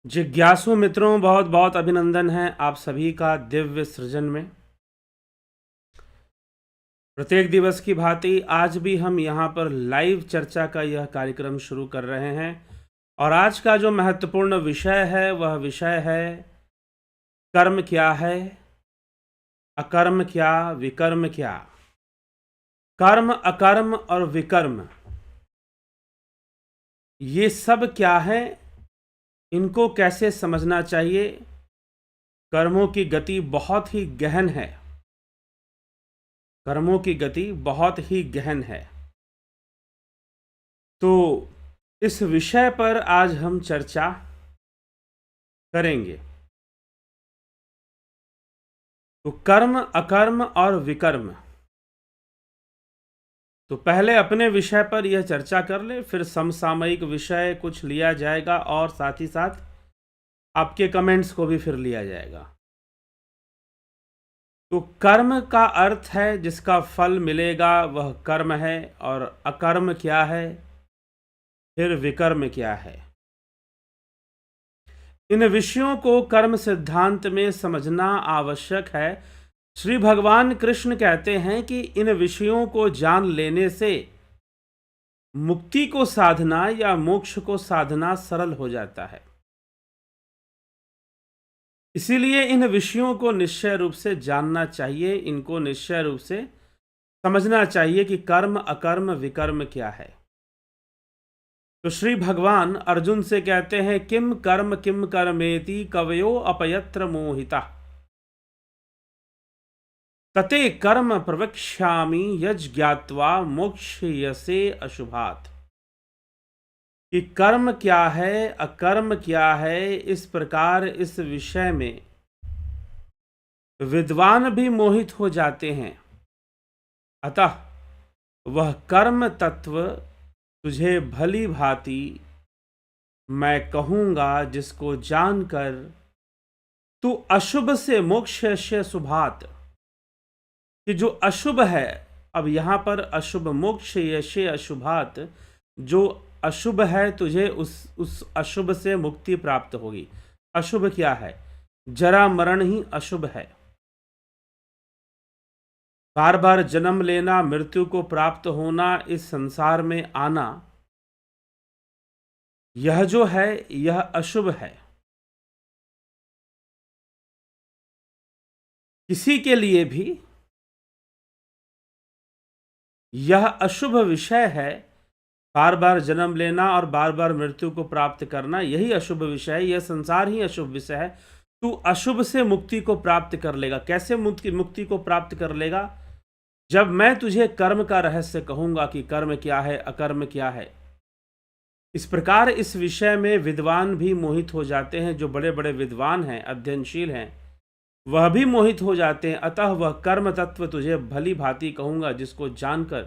जिज्ञासु मित्रों, बहुत बहुत अभिनंदन है आप सभी का दिव्य सृजन में। प्रत्येक दिवस की भांति आज भी हम यहाँ पर लाइव चर्चा का यह कार्यक्रम शुरू कर रहे हैं और आज का जो महत्वपूर्ण विषय है वह विषय है कर्म क्या है, अकर्म क्या, विकर्म क्या। कर्म, अकर्म और विकर्म ये सब क्या है, इनको कैसे समझना चाहिए। कर्मों की गति बहुत ही गहन है, कर्मों की गति बहुत ही गहन है। तो इस विषय पर आज हम चर्चा करेंगे। तो कर्म, अकर्म और विकर्म। तो पहले अपने विषय पर यह चर्चा कर ले, फिर समसामयिक विषय कुछ लिया जाएगा और साथ ही साथ आपके कमेंट्स को भी फिर लिया जाएगा। तो कर्म का अर्थ है जिसका फल मिलेगा वह कर्म है, और अकर्म क्या है, फिर विकर्म क्या है। इन विषयों को कर्म सिद्धांत में समझना आवश्यक है। श्री भगवान कृष्ण कहते हैं कि इन विषयों को जान लेने से मुक्ति को साधना या मोक्ष को साधना सरल हो जाता है। इसीलिए इन विषयों को निश्चय रूप से जानना चाहिए, इनको निश्चय रूप से समझना चाहिए कि कर्म, अकर्म, विकर्म क्या है। तो श्री भगवान अर्जुन से कहते हैं, किम कर्म किम कर्मेति कवयो अपयत्र मोहिता तते कर्म प्रवक्ष्यामि यज्ञात्वा मोक्ष्यसे अशुभात्। कि कर्म क्या है, अकर्म क्या है, इस प्रकार इस विषय में विद्वान भी मोहित हो जाते हैं। अतः वह कर्म तत्व तुझे भली भांति मैं कहूंगा, जिसको जानकर तू अशुभ से मोक्ष से शुभात। कि जो अशुभ है, अब यहां पर अशुभ, मोक्ष यशे अशुभात, जो अशुभ है तुझे उस अशुभ से मुक्ति प्राप्त होगी। अशुभ क्या है? जरा मरण ही अशुभ है। बार बार जन्म लेना, मृत्यु को प्राप्त होना, इस संसार में आना, यह जो है यह अशुभ है। किसी के लिए भी यह अशुभ विषय है। बार बार जन्म लेना और बार बार मृत्यु को प्राप्त करना, यही अशुभ विषय है। यह संसार ही अशुभ विषय है। तू अशुभ से मुक्ति को प्राप्त कर लेगा। कैसे मुक्ति को प्राप्त कर लेगा? जब मैं तुझे कर्म का रहस्य कहूंगा कि कर्म क्या है, अकर्म क्या है। इस प्रकार इस विषय में विद्वान भी मोहित हो जाते हैं। जो बड़े बड़े विद्वान हैं, अध्ययनशील हैं, वह भी मोहित हो जाते हैं। अतः वह कर्म तत्व तुझे भली भांति कहूंगा, जिसको जानकर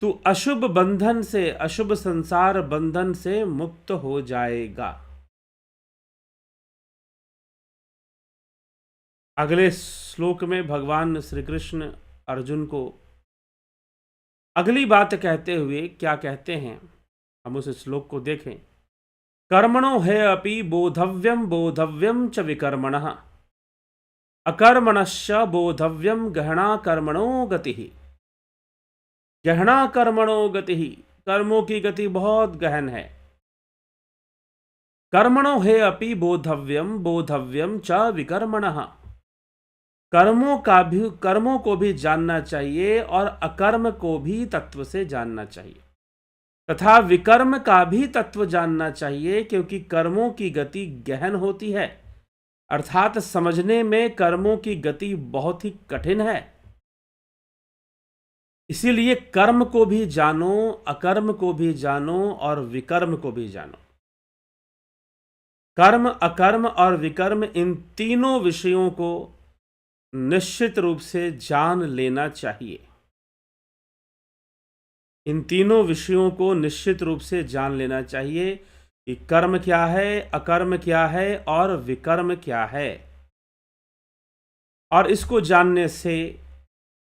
तू अशुभ बंधन से, अशुभ संसार बंधन से मुक्त हो जाएगा। अगले श्लोक में भगवान श्री कृष्ण अर्जुन को अगली बात कहते हुए क्या कहते हैं, हम उस श्लोक को देखें। कर्मणो है अपि बोधव्यम बोधव्यम च विकर्मणः अकर्मणश्च बोधव्यम गहना कर्मणो गति। गहना कर्मणो गति, कर्मों की गति बहुत गहन है। कर्मणो है अपि बोधव्यम बोधव्यम च विकर्मणः, कर्मों को भी जानना चाहिए और अकर्म को भी तत्व से जानना चाहिए, तथा विकर्म का भी तत्व जानना चाहिए, क्योंकि कर्मों की गति गहन होती है। अर्थात समझने में कर्मों की गति बहुत ही कठिन है। इसीलिए कर्म को भी जानो, अकर्म को भी जानो और विकर्म को भी जानो। कर्म, अकर्म और विकर्म, इन तीनों विषयों को निश्चित रूप से जान लेना चाहिए। इन तीनों विषयों को निश्चित रूप से जान लेना चाहिए कि कर्म क्या है, अकर्म क्या है और विकर्म क्या है। और इसको जानने से,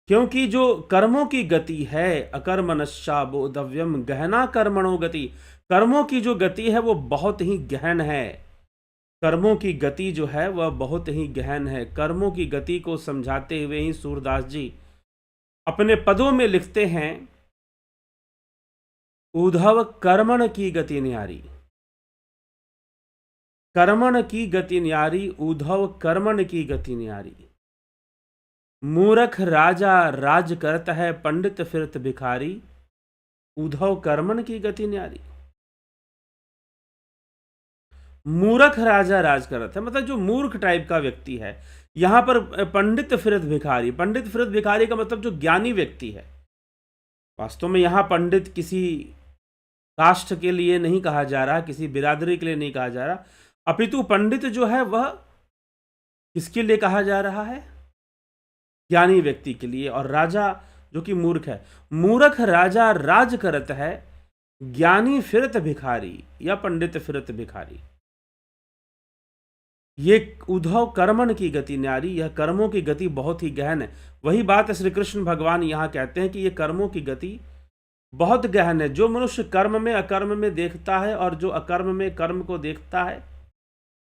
क्योंकि जो कर्मों की गति है, अकर्मणश्चा बोधव्यम गहना कर्मणो गति, कर्मों की जो गति है वो बहुत ही गहन है। कर्मों की गति जो है वह बहुत ही गहन है। कर्मों की गति को समझाते हुए ही सूरदास जी अपने पदों में लिखते हैं, उद्धव कर्मण की गति न्यारी। कर्मण की गति न्यारी, उद्धव कर्मण की गति न्यारी। मूर्ख राजा राज करत है, पंडित फिरत भिखारी। उद्धव कर्मण की गति न्यारी। मूर्ख राजा राज करत है, मतलब जो मूर्ख टाइप का व्यक्ति है। यहां पर पंडित फिरत भिखारी, पंडित फिरत भिखारी का मतलब जो ज्ञानी व्यक्ति है। वास्तव में यहां पंडित किसी कास्ट के लिए नहीं कहा जा रहा, किसी बिरादरी के लिए नहीं कहा जा रहा, अपितु पंडित जो है वह किसके लिए कहा जा रहा है? ज्ञानी व्यक्ति के लिए। और राजा जो कि मूर्ख है, मूर्ख राजा राज करत है, ज्ञानी फिरत भिखारी या पंडित फिरत भिखारी। ये उद्धव कर्मण की गति न्यारी, यह कर्मों की गति बहुत ही गहन है। वही बात श्री कृष्ण भगवान यहां कहते हैं कि ये कर्मों की गति बहुत गहन है। जो मनुष्य कर्म में अकर्म में देखता है और जो अकर्म में कर्म को देखता है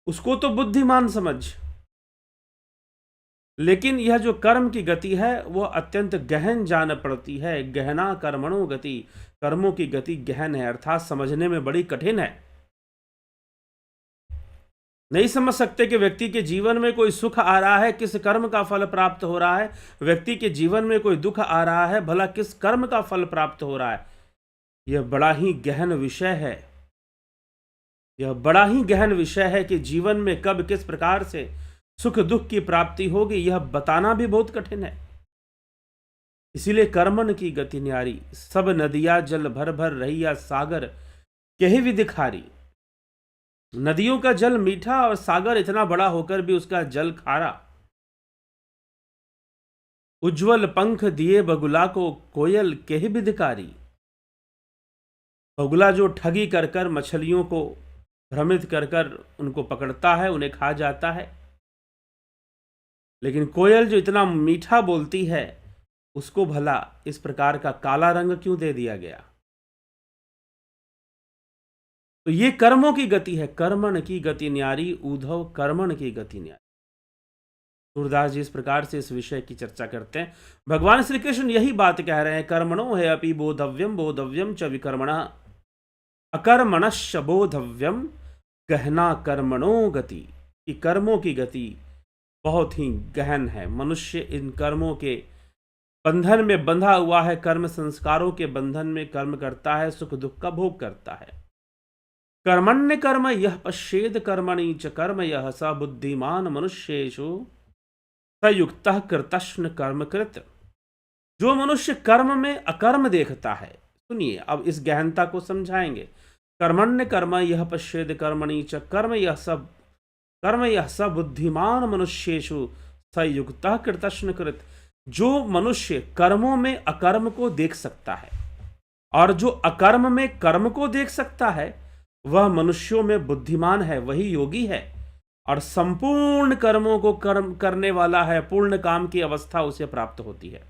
उसको तो बुद्धिमान समझ, लेकिन यह जो कर्म की गति है वह अत्यंत गहन जान पड़ती है। गहना कर्मणों गति, कर्मों की गति गहन है, अर्थात समझने में बड़ी कठिन है। नहीं समझ सकते कि व्यक्ति के जीवन में कोई सुख आ रहा है, किस कर्म का फल प्राप्त हो रहा है। व्यक्ति के जीवन में कोई दुख आ रहा है, भला किस कर्म का फल प्राप्त हो रहा है। यह बड़ा ही गहन विषय है। यह बड़ा ही गहन विषय है कि जीवन में कब किस प्रकार से सुख दुख की प्राप्ति होगी, यह बताना भी बहुत कठिन है। इसीलिए कर्मन की गति न्यारी, सब नदियां जल भर भर रहिया सागर कहीं भी दिखारी। नदियों का जल मीठा और सागर इतना बड़ा होकर भी उसका जल खारा। उज्जवल पंख दिए बगुला को, कोयल कहीं भी धिकारी। बगुला जो ठगी कर कर मछलियों को भ्रमित कर कर उनको पकड़ता है, उन्हें खा जाता है, लेकिन कोयल जो इतना मीठा बोलती है उसको भला इस प्रकार का काला रंग क्यों दे दिया गया? तो ये कर्मों की गति है। कर्मण की गति न्यारी, उद्धव कर्मण की गति न्यारी। सूरदास जी इस प्रकार से इस विषय की चर्चा करते हैं। भगवान श्री कृष्ण यही बात कह रहे हैं, कर्मणो है अपि बोधव्यम, बोधव्यम च विकर्मणः, अकर्मणश्च बोधव्यम, गहना कर्मणो गति। कि कर्मों की गति बहुत ही गहन है। मनुष्य इन कर्मों के बंधन में बंधा हुआ है, कर्म संस्कारों के बंधन में कर्म करता है, सुख दुख का भोग करता है। कर्मण्य कर्म यह पश्येद कर्मणि च कर्म यह स बुद्धिमान मनुष्येषु सयुक्तः कृतश्न कर्मकृत। जो मनुष्य कर्म में अकर्म देखता है, सुनिए अब इस गहनता को समझाएंगे। कर्मण्य कर्म यह पश्येद कर्मणि च कर्म यह स बुद्धिमान मनुष्येषु सयुक्तः कृतश्न कृत। जो मनुष्य कर्मों में अकर्म को देख सकता है और जो अकर्म में कर्म को देख सकता है वह मनुष्यों में बुद्धिमान है, वही योगी है और संपूर्ण कर्मों को कर्म करने वाला है। पूर्ण काम की अवस्था उसे प्राप्त होती है।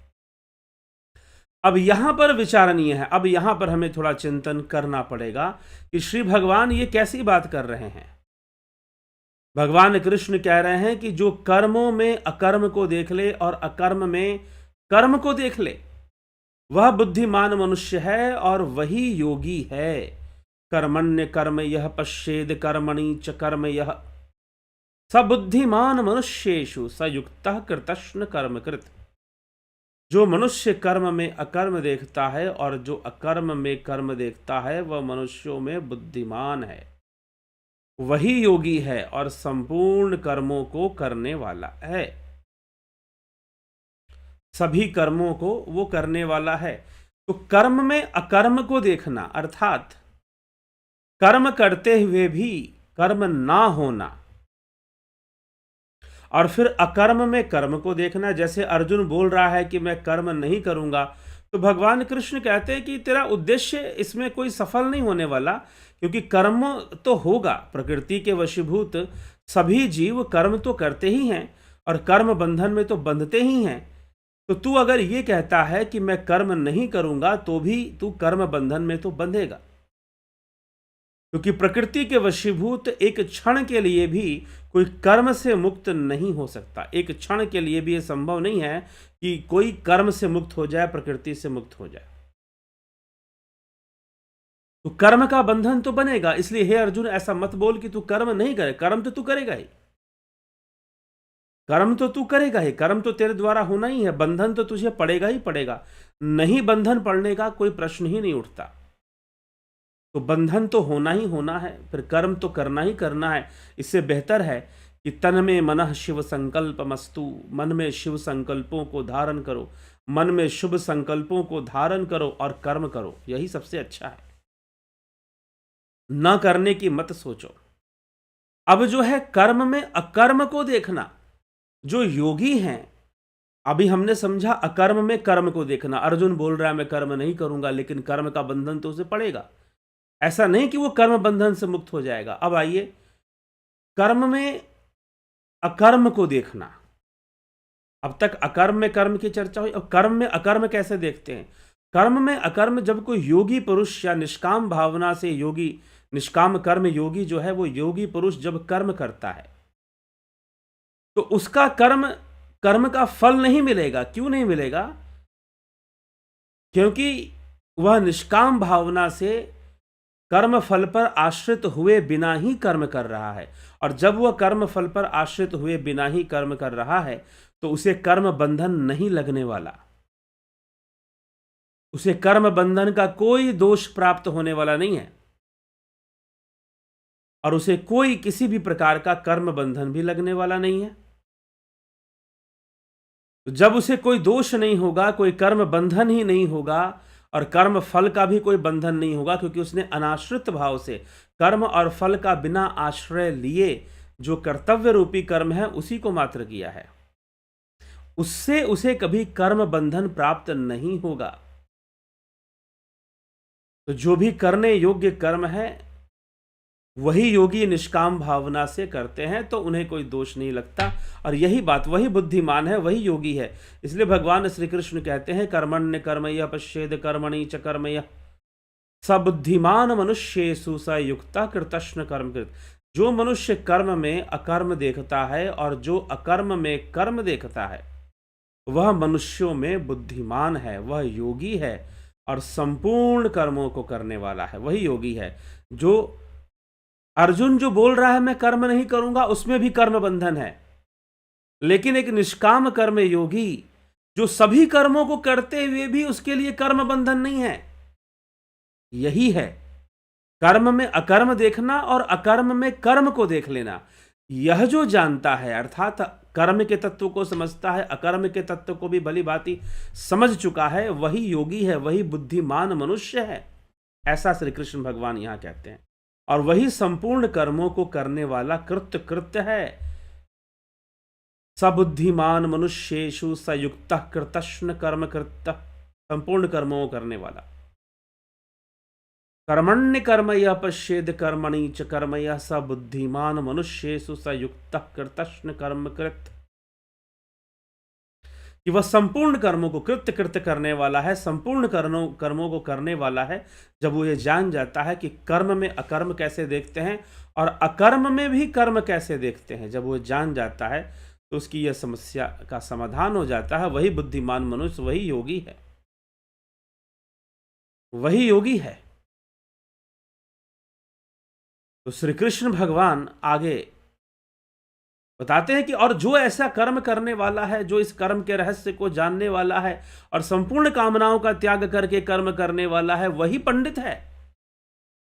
अब यहां पर विचारणीय है, अब यहां पर हमें थोड़ा चिंतन करना पड़ेगा कि श्री भगवान ये कैसी बात कर रहे हैं। भगवान कृष्ण कह रहे हैं कि जो कर्मों में अकर्म को देख ले और अकर्म में कर्म को देख ले वह बुद्धिमान मनुष्य है और वही योगी है। कर्मण्य कर्म यह पश्येद कर्मणि च कर्म यह सबुद्धिमान मनुष्येषु सयुक्तः कृतश्न कर्मकृत। जो मनुष्य कर्म में अकर्म देखता है और जो अकर्म में कर्म देखता है वह मनुष्यों में बुद्धिमान है, वही योगी है और संपूर्ण कर्मों को करने वाला है। सभी कर्मों को वो करने वाला है। तो कर्म में अकर्म को देखना अर्थात कर्म करते हुए भी कर्म ना होना और फिर अकर्म में कर्म को देखना। जैसे अर्जुन बोल रहा है कि मैं कर्म नहीं करूंगा, तो भगवान कृष्ण कहते हैं कि तेरा उद्देश्य इसमें कोई सफल नहीं होने वाला, क्योंकि कर्म तो होगा। प्रकृति के वशीभूत सभी जीव कर्म तो करते ही हैं और कर्म बंधन में तो बंधते ही हैं। तो तू अगर ये कहता है कि मैं कर्म नहीं करूंगा तो भी तू कर्म बंधन में तो बंधेगा। क्योंकि प्रकृति के वशीभूत एक क्षण के लिए भी कोई कर्म से मुक्त नहीं हो सकता। एक क्षण के लिए भी यह संभव नहीं है कि कोई कर्म से मुक्त हो जाए, प्रकृति से मुक्त हो जाए। तो कर्म का बंधन तो बनेगा। इसलिए हे अर्जुन, ऐसा मत बोल कि तू कर्म नहीं करे। कर्म तो तू करेगा ही, कर्म तो तू करेगा ही, कर्म तो तेरे द्वारा होना ही है। बंधन तो तुझे पड़ेगा ही पड़ेगा। नहीं बंधन पड़ने का कोई प्रश्न ही नहीं उठता। तो बंधन तो होना ही होना है, फिर कर्म तो करना ही करना है। इससे बेहतर है कि तन में मनः शिव संकल्प मस्तु, मन में शिव संकल्पों को धारण करो, मन में शुभ संकल्पों को धारण करो और कर्म करो। यही सबसे अच्छा है। न करने की मत सोचो। अब जो है कर्म में अकर्म को देखना, जो योगी हैं, अभी हमने समझा अकर्म में कर्म को देखना। अर्जुन बोल रहा है मैं कर्म नहीं करूंगा, लेकिन कर्म का बंधन तो उसे पड़ेगा। ऐसा नहीं कि वो कर्म बंधन से मुक्त हो जाएगा। अब आइए कर्म में अकर्म को देखना। अब तक अकर्म में कर्म की चर्चा हुई, अब कर्म में अकर्म कैसे देखते हैं। कर्म में अकर्म, जब कोई योगी पुरुष या निष्काम भावना से योगी, निष्काम कर्म योगी जो है, वो योगी पुरुष जब कर्म करता है तो उसका कर्म का फल नहीं मिलेगा। क्यों नहीं मिलेगा? क्योंकि वह निष्काम भावना से कर्म फल पर आश्रित हुए बिना ही कर्म कर रहा है। और जब वह कर्म फल पर आश्रित हुए बिना ही कर्म कर रहा है तो उसे कर्म बंधन नहीं लगने वाला, उसे कर्म बंधन का कोई दोष प्राप्त होने वाला नहीं है, और उसे कोई किसी भी प्रकार का कर्म बंधन भी लगने वाला नहीं है। तो जब उसे कोई दोष नहीं होगा, कोई कर्म बंधन ही नहीं होगा, और कर्म फल का भी कोई बंधन नहीं होगा, क्योंकि उसने अनाश्रित भाव से कर्म और फल का बिना आश्रय लिए जो कर्तव्य रूपी कर्म है उसी को मात्र किया है, उससे उसे कभी कर्म बंधन प्राप्त नहीं होगा। तो जो भी करने योग्य कर्म है वही योगी निष्काम भावना से करते हैं, तो उन्हें कोई दोष नहीं लगता। और यही बात, वही बुद्धिमान है, वही योगी है। इसलिए भगवान श्री कृष्ण कहते हैं कर्मण्य कर्मयः पश्येद कर्मणि च कर्मयः स बुद्धिमान मनुष्येषु स युक्तः कृतश्न कर्मकृत। जो मनुष्य कर्म में अकर्म देखता है और जो अकर्म में कर्म देखता है वह मनुष्यों में बुद्धिमान है, वह योगी है, और संपूर्ण कर्मों को करने वाला है, वही योगी है। जो अर्जुन जो बोल रहा है मैं कर्म नहीं करूंगा, उसमें भी कर्म बंधन है। लेकिन एक निष्काम कर्म योगी जो सभी कर्मों को करते हुए भी उसके लिए कर्म बंधन नहीं है, यही है कर्म में अकर्म देखना और अकर्म में कर्म को देख लेना। यह जो जानता है, अर्थात कर्म के तत्व को समझता है, अकर्म के तत्व को भी भली भांति समझ चुका है, वही योगी है, वही बुद्धिमान मनुष्य है। ऐसा श्री कृष्ण भगवान यहां कहते हैं। और वही संपूर्ण कर्मों को करने वाला कृत्य है। सबुद्धिमान मनुष्येषु सयुक्तः कृतश्न कर्म कृत, संपूर्ण कर्मों को करने वाला। कर्मण्य कर्मयः पश्येद कर्मणि च कर्मयः स बुद्धिमान मनुष्येषु सयुक्तः कृतश्न कर्म कृत। कि वह संपूर्ण कर्मों को कृत्य करने वाला है, संपूर्ण कर्मों को करने वाला है। जब वो ये जान जाता है कि कर्म में अकर्म कैसे देखते हैं और अकर्म में भी कर्म कैसे देखते हैं, जब वो जान जाता है तो उसकी यह समस्या का समाधान हो जाता है। वही बुद्धिमान मनुष्य, वही योगी है, वही योगी है। तो श्री कृष्ण भगवान आगे बताते हैं कि और जो ऐसा कर्म करने वाला है, जो इस कर्म के रहस्य को जानने वाला है और संपूर्ण कामनाओं का त्याग करके कर्म करने वाला है, वही पंडित है,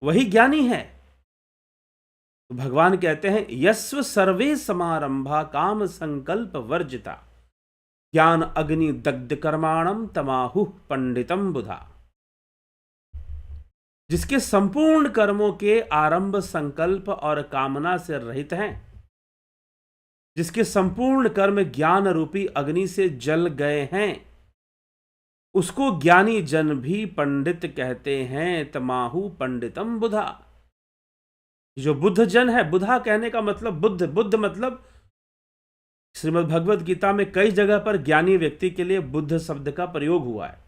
वही ज्ञानी है। तो भगवान कहते हैं यस्व सर्वे समारंभा काम संकल्प वर्जिता ज्ञान अग्नि दग्ध कर्माणम तमाहु पंडितम बुधा। जिसके संपूर्ण कर्मों के आरंभ संकल्प और कामना से रहित हैं, जिसके संपूर्ण कर्म ज्ञान रूपी अग्नि से जल गए हैं, उसको ज्ञानी जन भी पंडित कहते हैं। तमाहु पंडितम बुधा। जो बुद्ध जन है, बुधा कहने का मतलब बुद्ध मतलब श्रीमद् भगवद गीता में कई जगह पर ज्ञानी व्यक्ति के लिए बुद्ध शब्द का प्रयोग हुआ है,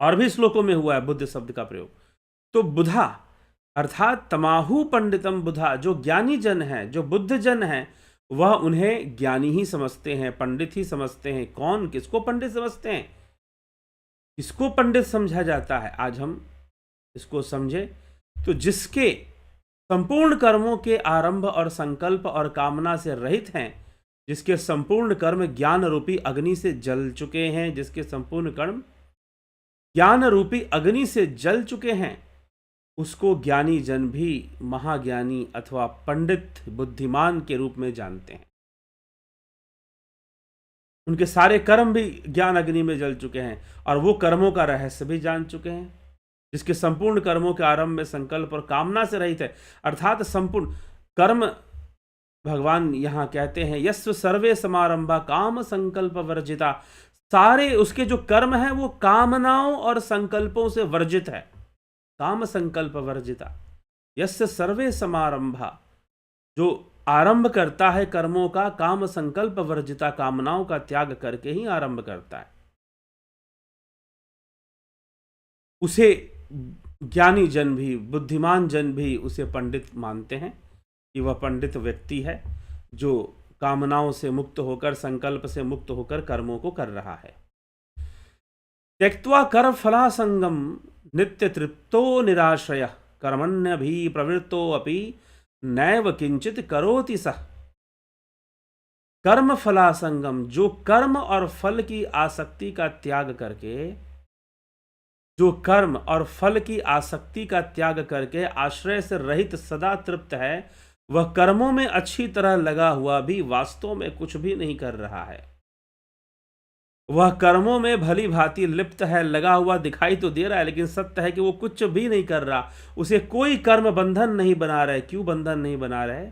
और भी श्लोकों में हुआ है बुद्ध शब्द का प्रयोग। तो बुधा अर्थात तमाहु पंडितम बुधा, जो ज्ञानी जन है, जो बुद्ध जन है, वह उन्हें ज्ञानी ही समझते हैं, पंडित ही समझते हैं। कौन किसको पंडित समझते हैं? किसको पंडित समझा जाता है? आज हम इसको समझे तो जिसके संपूर्ण कर्मों के आरंभ और संकल्प और कामना से रहित हैं, जिसके संपूर्ण कर्म ज्ञान रूपी अग्नि से जल चुके हैं, जिसके संपूर्ण कर्म ज्ञान रूपी अग्नि से जल चुके हैं, उसको ज्ञानी जन भी महाज्ञानी अथवा पंडित, बुद्धिमान के रूप में जानते हैं। उनके सारे कर्म भी ज्ञान अग्नि में जल चुके हैं और वो कर्मों का रहस्य भी जान चुके हैं। जिसके संपूर्ण कर्मों के आरंभ में संकल्प और कामना से रहित है, अर्थात संपूर्ण कर्म, भगवान यहां कहते हैं यस्व सर्वे समारंभा काम संकल्प वर्जिता, सारे उसके जो कर्म है वो कामनाओं और संकल्पों से वर्जित है। काम संकल्प वर्जिता, यस्य सर्वे समारंभा, जो आरंभ करता है कर्मों का काम संकल्प वर्जिता, कामनाओं का त्याग करके ही आरंभ करता है, उसे ज्ञानी जन भी, बुद्धिमान जन भी उसे पंडित मानते हैं कि वह पंडित व्यक्ति है जो कामनाओं से मुक्त होकर, संकल्प से मुक्त होकर कर्मों को कर रहा है। त्यक्त्वा कर्म फलासंगम नित्य तृप्तो निराश्रय कर्मण्य भी प्रवृत्तो अपि नैव किंचित करोति सः। कर्म फलासंगम, जो कर्म और फल की आसक्ति का त्याग करके, जो कर्म और फल की आसक्ति का त्याग करके आश्रय से रहित सदा तृप्त है, वह कर्मों में अच्छी तरह लगा हुआ भी वास्तव में कुछ भी नहीं कर रहा है। वह कर्मों में भली भांति लिप्त है, लगा हुआ दिखाई तो दे रहा है, लेकिन सत्य है कि वो कुछ भी नहीं कर रहा। उसे कोई कर्म बंधन नहीं बना रहे। क्यों बंधन नहीं बना रहे?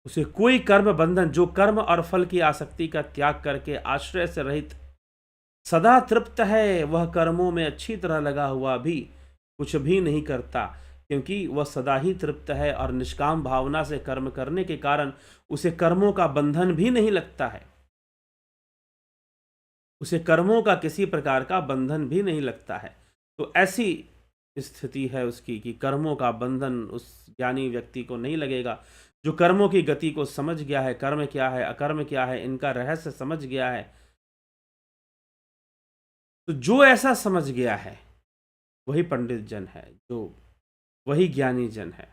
उसे कोई कर्म बंधन, जो कर्म और फल की आसक्ति का त्याग करके आश्रय से रहित सदा तृप्त है, वह कर्मों में अच्छी तरह लगा हुआ भी कुछ भी नहीं करता, क्योंकि वह सदा ही तृप्त है और निष्काम भावना से कर्म करने के कारण उसे कर्मों का बंधन भी नहीं लगता है। उसे कर्मों का किसी प्रकार का बंधन भी नहीं लगता है। तो ऐसी स्थिति है उसकी कि कर्मों का बंधन उस ज्ञानी व्यक्ति को नहीं लगेगा, जो कर्मों की गति को समझ गया है, कर्म क्या है, अकर्म क्या है, इनका रहस्य समझ गया है। तो जो ऐसा समझ गया है वही पंडित जन है, जो वही ज्ञानी जन है।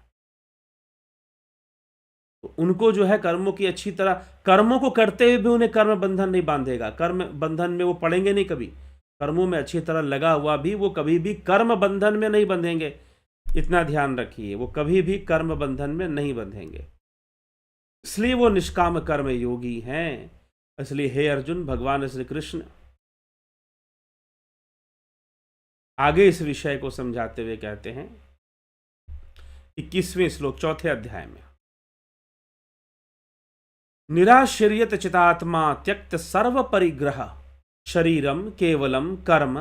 तो उनको जो है कर्मों की अच्छी तरह, कर्मों को करते हुए भी उन्हें कर्म बंधन नहीं बांधेगा। कर्म बंधन में वो पड़ेंगे नहीं कभी। कर्मों में अच्छी तरह लगा हुआ भी वो कभी भी कर्म बंधन में नहीं बंधेंगे। इतना ध्यान रखिए, वो कभी भी कर्म बंधन में नहीं बंधेंगे, इसलिए वो निष्काम कर्म योगी हैं। इसलिए हे अर्जुन, भगवान श्री कृष्ण आगे इस विषय को समझाते हुए कहते हैं 21वें श्लोक 4थे अध्याय में, निराश्रियत चितात्मा त्यक्त सर्व परिग्रह शरीरम केवलम कर्म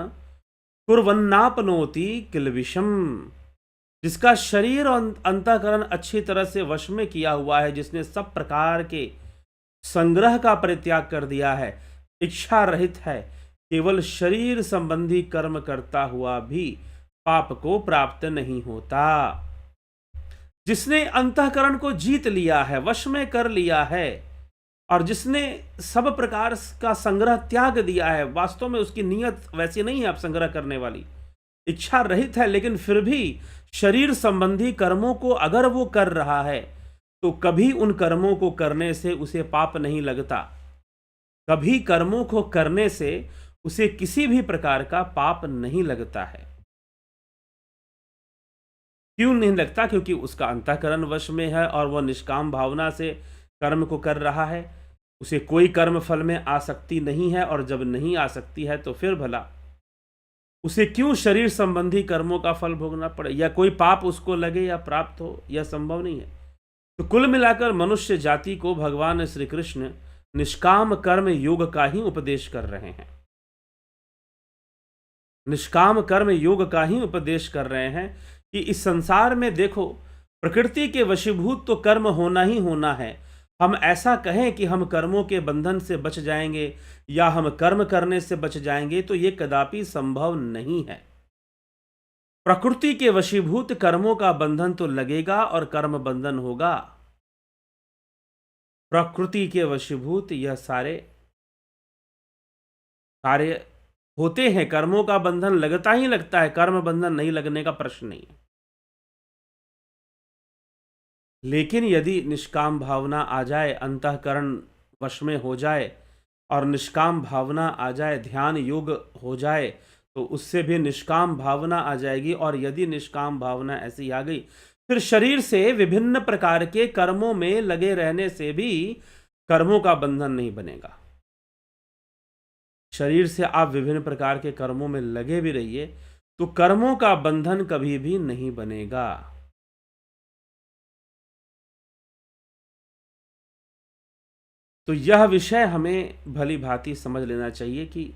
कुर्वन्नापनोति किल्बिषम। जिसका शरीर और अंतःकरण अच्छी तरह से वश में किया हुआ है, जिसने सब प्रकार के संग्रह का परित्याग कर दिया है, इच्छा रहित है, केवल शरीर संबंधी कर्म करता हुआ भी पाप को प्राप्त नहीं होता। जिसने अंतःकरण को जीत लिया है, वश में कर लिया है, और जिसने सब प्रकार का संग्रह त्याग दिया है, वास्तव में उसकी नीयत वैसी नहीं है अब संग्रह करने वाली, इच्छा रहित है, लेकिन फिर भी शरीर संबंधी कर्मों को अगर वो कर रहा है तो कभी उन कर्मों को करने से उसे पाप नहीं लगता। कभी कर्मों को करने से उसे किसी भी प्रकार का पाप नहीं लगता है। क्यों नहीं लगता? क्योंकि उसका अंतःकरण वश में है और वह निष्काम भावना से कर्म को कर रहा है। उसे कोई कर्म फल में आसक्ति नहीं है, और जब नहीं आसक्ति है तो फिर भला उसे क्यों शरीर संबंधी कर्मों का फल भोगना पड़े, या कोई पाप उसको लगे या प्राप्त हो, यह संभव नहीं है। तो कुल मिलाकर मनुष्य जाति को भगवान श्री कृष्ण निष्काम कर्म योग का ही उपदेश कर रहे हैं। निष्काम कर्म योग का ही उपदेश कर रहे हैं कि इस संसार में देखो, प्रकृति के वशीभूत तो कर्म होना ही होना है। हम ऐसा कहें कि हम कर्मों के बंधन से बच जाएंगे या हम कर्म करने से बच जाएंगे, तो ये कदापि संभव नहीं है। प्रकृति के वशीभूत कर्मों का बंधन तो लगेगा और कर्म बंधन होगा। प्रकृति के वशीभूत यह सारे कार्य होते हैं, कर्मों का बंधन लगता ही लगता है, कर्म बंधन नहीं लगने का प्रश्न नहीं है। लेकिन यदि निष्काम भावना आ जाए, अंतःकरण वश में हो जाए और निष्काम भावना आ जाए, ध्यान योग हो जाए, तो उससे भी निष्काम भावना आ जाएगी। और यदि निष्काम भावना ऐसी आ गई, फिर शरीर से विभिन्न प्रकार के कर्मों में लगे रहने से भी कर्मों का बंधन नहीं बनेगा। शरीर से आप विभिन्न प्रकार के कर्मों में लगे भी रहिए तो कर्मों का बंधन कभी भी नहीं बनेगा। तो यह विषय हमें भली भांति समझ लेना चाहिए कि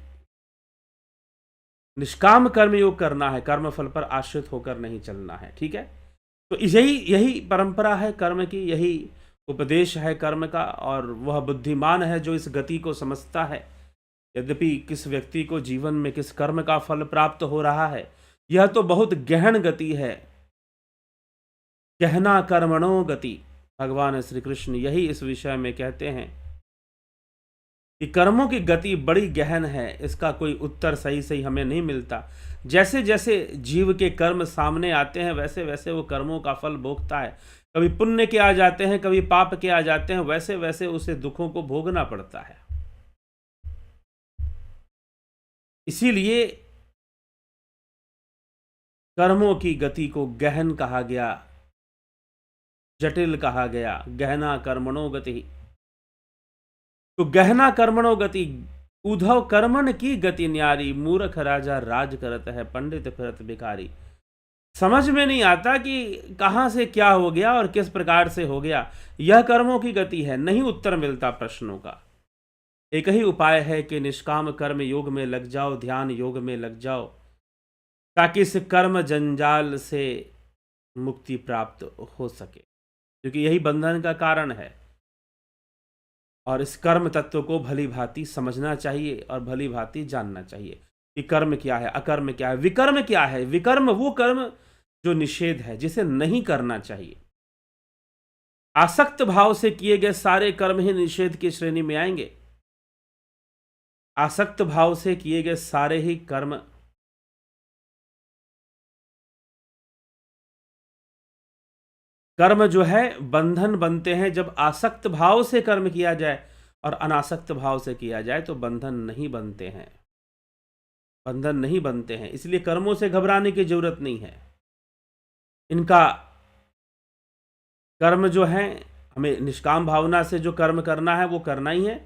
निष्काम कर्म योग करना है, कर्म फल पर आश्रित होकर नहीं चलना है। ठीक है, तो यही यही परंपरा है कर्म की, यही उपदेश है कर्म का। और वह बुद्धिमान है जो इस गति को समझता है। यद्यपि किस व्यक्ति को जीवन में किस कर्म का फल प्राप्त हो रहा है, यह तो बहुत गहन गति है। गहना कर्मणो गति, भगवान श्री कृष्ण यही इस विषय में कहते हैं कि कर्मों की गति बड़ी गहन है। इसका कोई उत्तर सही सही हमें नहीं मिलता। जैसे जैसे जीव के कर्म सामने आते हैं, वैसे वैसे वो कर्मों का फल भोगता है। कभी पुण्य के आ जाते हैं, कभी पाप के आ जाते हैं, वैसे वैसे उसे दुखों को भोगना पड़ता है। इसीलिए कर्मों की गति को गहन कहा गया, जटिल कहा गया। गहना कर्मणो गति, तो गहना कर्मणो गति, उद्धव कर्मण की गति न्यारी, मूर्ख राजा राज करत है, पंडित फिरत भिखारी। समझ में नहीं आता कि कहां से क्या हो गया और किस प्रकार से हो गया। यह कर्मों की गति है, नहीं उत्तर मिलता प्रश्नों का। एक ही उपाय है कि निष्काम कर्म योग में लग जाओ, ध्यान योग में लग जाओ, ताकि इस कर्म जंजाल से मुक्ति प्राप्त हो सके, क्योंकि यही बंधन का कारण है। और इस कर्म तत्व को भली भांति समझना चाहिए और भली भांति जानना चाहिए कि कर्म क्या है, अकर्म क्या है, विकर्म क्या है। विकर्म वो कर्म जो निषेध है, जिसे नहीं करना चाहिए। आसक्त भाव से किए गए सारे कर्म ही निषेध की श्रेणी में आएंगे। आसक्त भाव से किए गए सारे ही कर्म कर्म जो है बंधन बनते हैं जब आसक्त भाव से कर्म किया जाए, और अनासक्त भाव से किया जाए तो बंधन नहीं बनते हैं। बंधन नहीं बनते हैं, इसलिए कर्मों से घबराने की जरूरत नहीं है। इनका कर्म जो है, हमें निष्काम भावना से जो कर्म करना है वो करना ही है,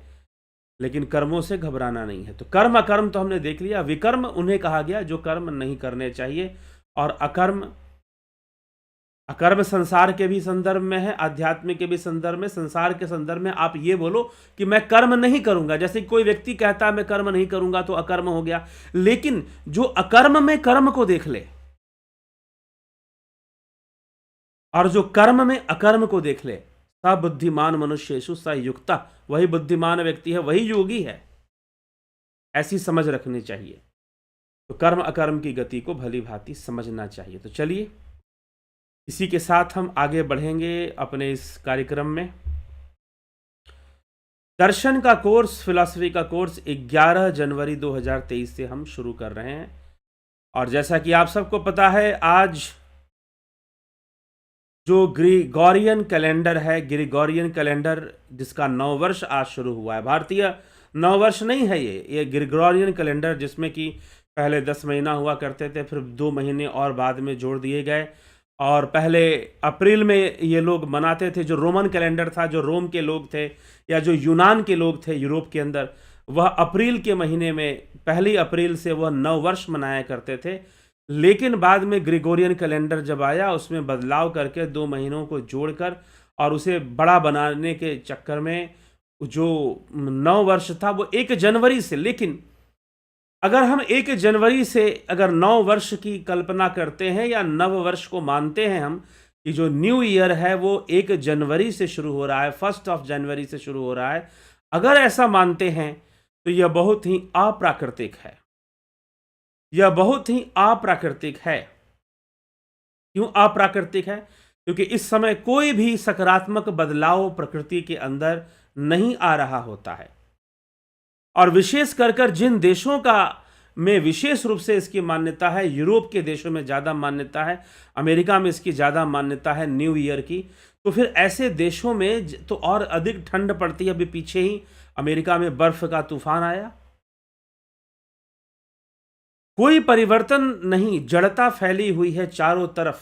लेकिन कर्मों से घबराना नहीं है। तो कर्म अकर्म तो हमने देख लिया। विकर्म उन्हें कहा गया जो कर्म नहीं करने चाहिए। और अकर्म, अकर्म संसार के भी संदर्भ में है, आध्यात्म के भी संदर्भ में। संसार के संदर्भ में आप ये बोलो कि मैं कर्म नहीं करूंगा, जैसे कोई व्यक्ति कहता है मैं कर्म नहीं करूंगा तो अकर्म हो गया। लेकिन जो अकर्म में कर्म को देख ले और जो कर्म में अकर्म को देख ले, स बुद्धिमान मनुष्येषु स युक्ता, वही बुद्धिमान व्यक्ति है, वही योगी है। ऐसी समझ रखनी चाहिए। तो कर्म अकर्म की गति को भली भांति समझना चाहिए। तो चलिए इसी के साथ हम आगे बढ़ेंगे अपने इस कार्यक्रम में। दर्शन का कोर्स, फिलॉसफी का कोर्स 11 जनवरी 2023 से हम शुरू कर रहे हैं। और जैसा कि आप सबको पता है, आज जो ग्रिगोरियन कैलेंडर है, ग्रिगोरियन कैलेंडर जिसका नववर्ष आज शुरू हुआ है। भारतीय नववर्ष नहीं है ये ग्रिगोरियन कैलेंडर, जिसमें कि पहले 10 महीना हुआ करते थे, फिर 2 महीने और बाद में जोड़ दिए गए। और पहले अप्रैल में ये लोग मनाते थे। जो रोमन कैलेंडर था, जो रोम के लोग थे या जो यूनान के लोग थे यूरोप के अंदर, वह अप्रैल के महीने में 1 अप्रैल से वह नव वर्ष मनाया करते थे। लेकिन बाद में ग्रिगोरियन कैलेंडर जब आया, उसमें बदलाव करके 2 महीनों को जोड़कर और उसे बड़ा बनाने के चक्कर में जो नव वर्ष था वो 1 जनवरी से, लेकिन अगर हम 1 जनवरी से अगर नव वर्ष की कल्पना करते हैं या नव वर्ष को मानते हैं हम कि जो न्यू ईयर है वो 1 जनवरी से शुरू हो रहा है, 1 जनवरी से शुरू हो रहा है, अगर ऐसा मानते हैं तो यह बहुत ही अप्राकृतिक है। यह बहुत ही अप्राकृतिक है। क्यों अप्राकृतिक है? क्योंकि इस समय कोई भी सकारात्मक बदलाव प्रकृति के अंदर नहीं आ रहा होता है। और विशेष कर जिन देशों का में विशेष रूप से इसकी मान्यता है, यूरोप के देशों में ज़्यादा मान्यता है, अमेरिका में इसकी ज़्यादा मान्यता है न्यू ईयर की, तो फिर ऐसे देशों में तो और अधिक ठंड पड़ती है। अभी पीछे ही अमेरिका में बर्फ का तूफान आया, कोई परिवर्तन नहीं, जड़ता फैली हुई है चारों तरफ,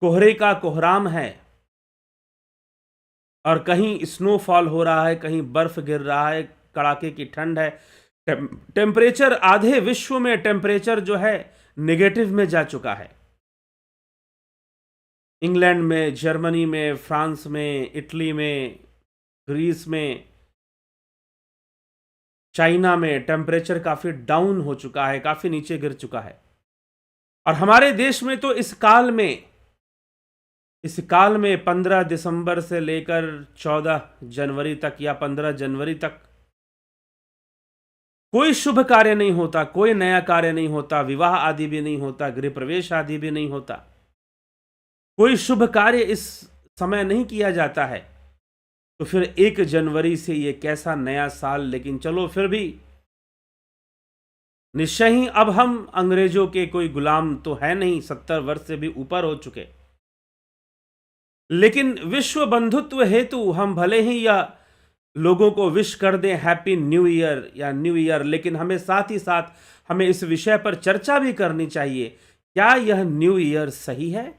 कोहरे का कोहराम है और कहीं स्नोफॉल हो रहा है, कहीं बर्फ गिर रहा है, कड़ाके की ठंड है। टेम्परेचर आधे विश्व में टेम्परेचर जो है नेगेटिव में जा चुका है। इंग्लैंड में, जर्मनी में, फ्रांस में, इटली में, ग्रीस में, चाइना में टेम्परेचर काफी डाउन हो चुका है, काफी नीचे गिर चुका है। और हमारे देश में तो इस काल में 15 दिसंबर से लेकर 14 जनवरी तक या 15 जनवरी तक कोई शुभ कार्य नहीं होता, कोई नया कार्य नहीं होता, विवाह आदि भी नहीं होता, गृह प्रवेश आदि भी नहीं होता, कोई शुभ कार्य इस समय नहीं किया जाता है। तो फिर 1 जनवरी से ये कैसा नया साल? लेकिन चलो फिर भी निश्चय ही अब हम अंग्रेजों के कोई गुलाम तो है नहीं, 70 वर्ष से भी ऊपर हो चुके, लेकिन विश्व बंधुत्व हेतु हम भले ही या लोगों को विश कर दें हैप्पी न्यू ईयर या न्यू ईयर, लेकिन हमें साथ ही साथ हमें इस विषय पर चर्चा भी करनी चाहिए, क्या यह न्यू ईयर सही है?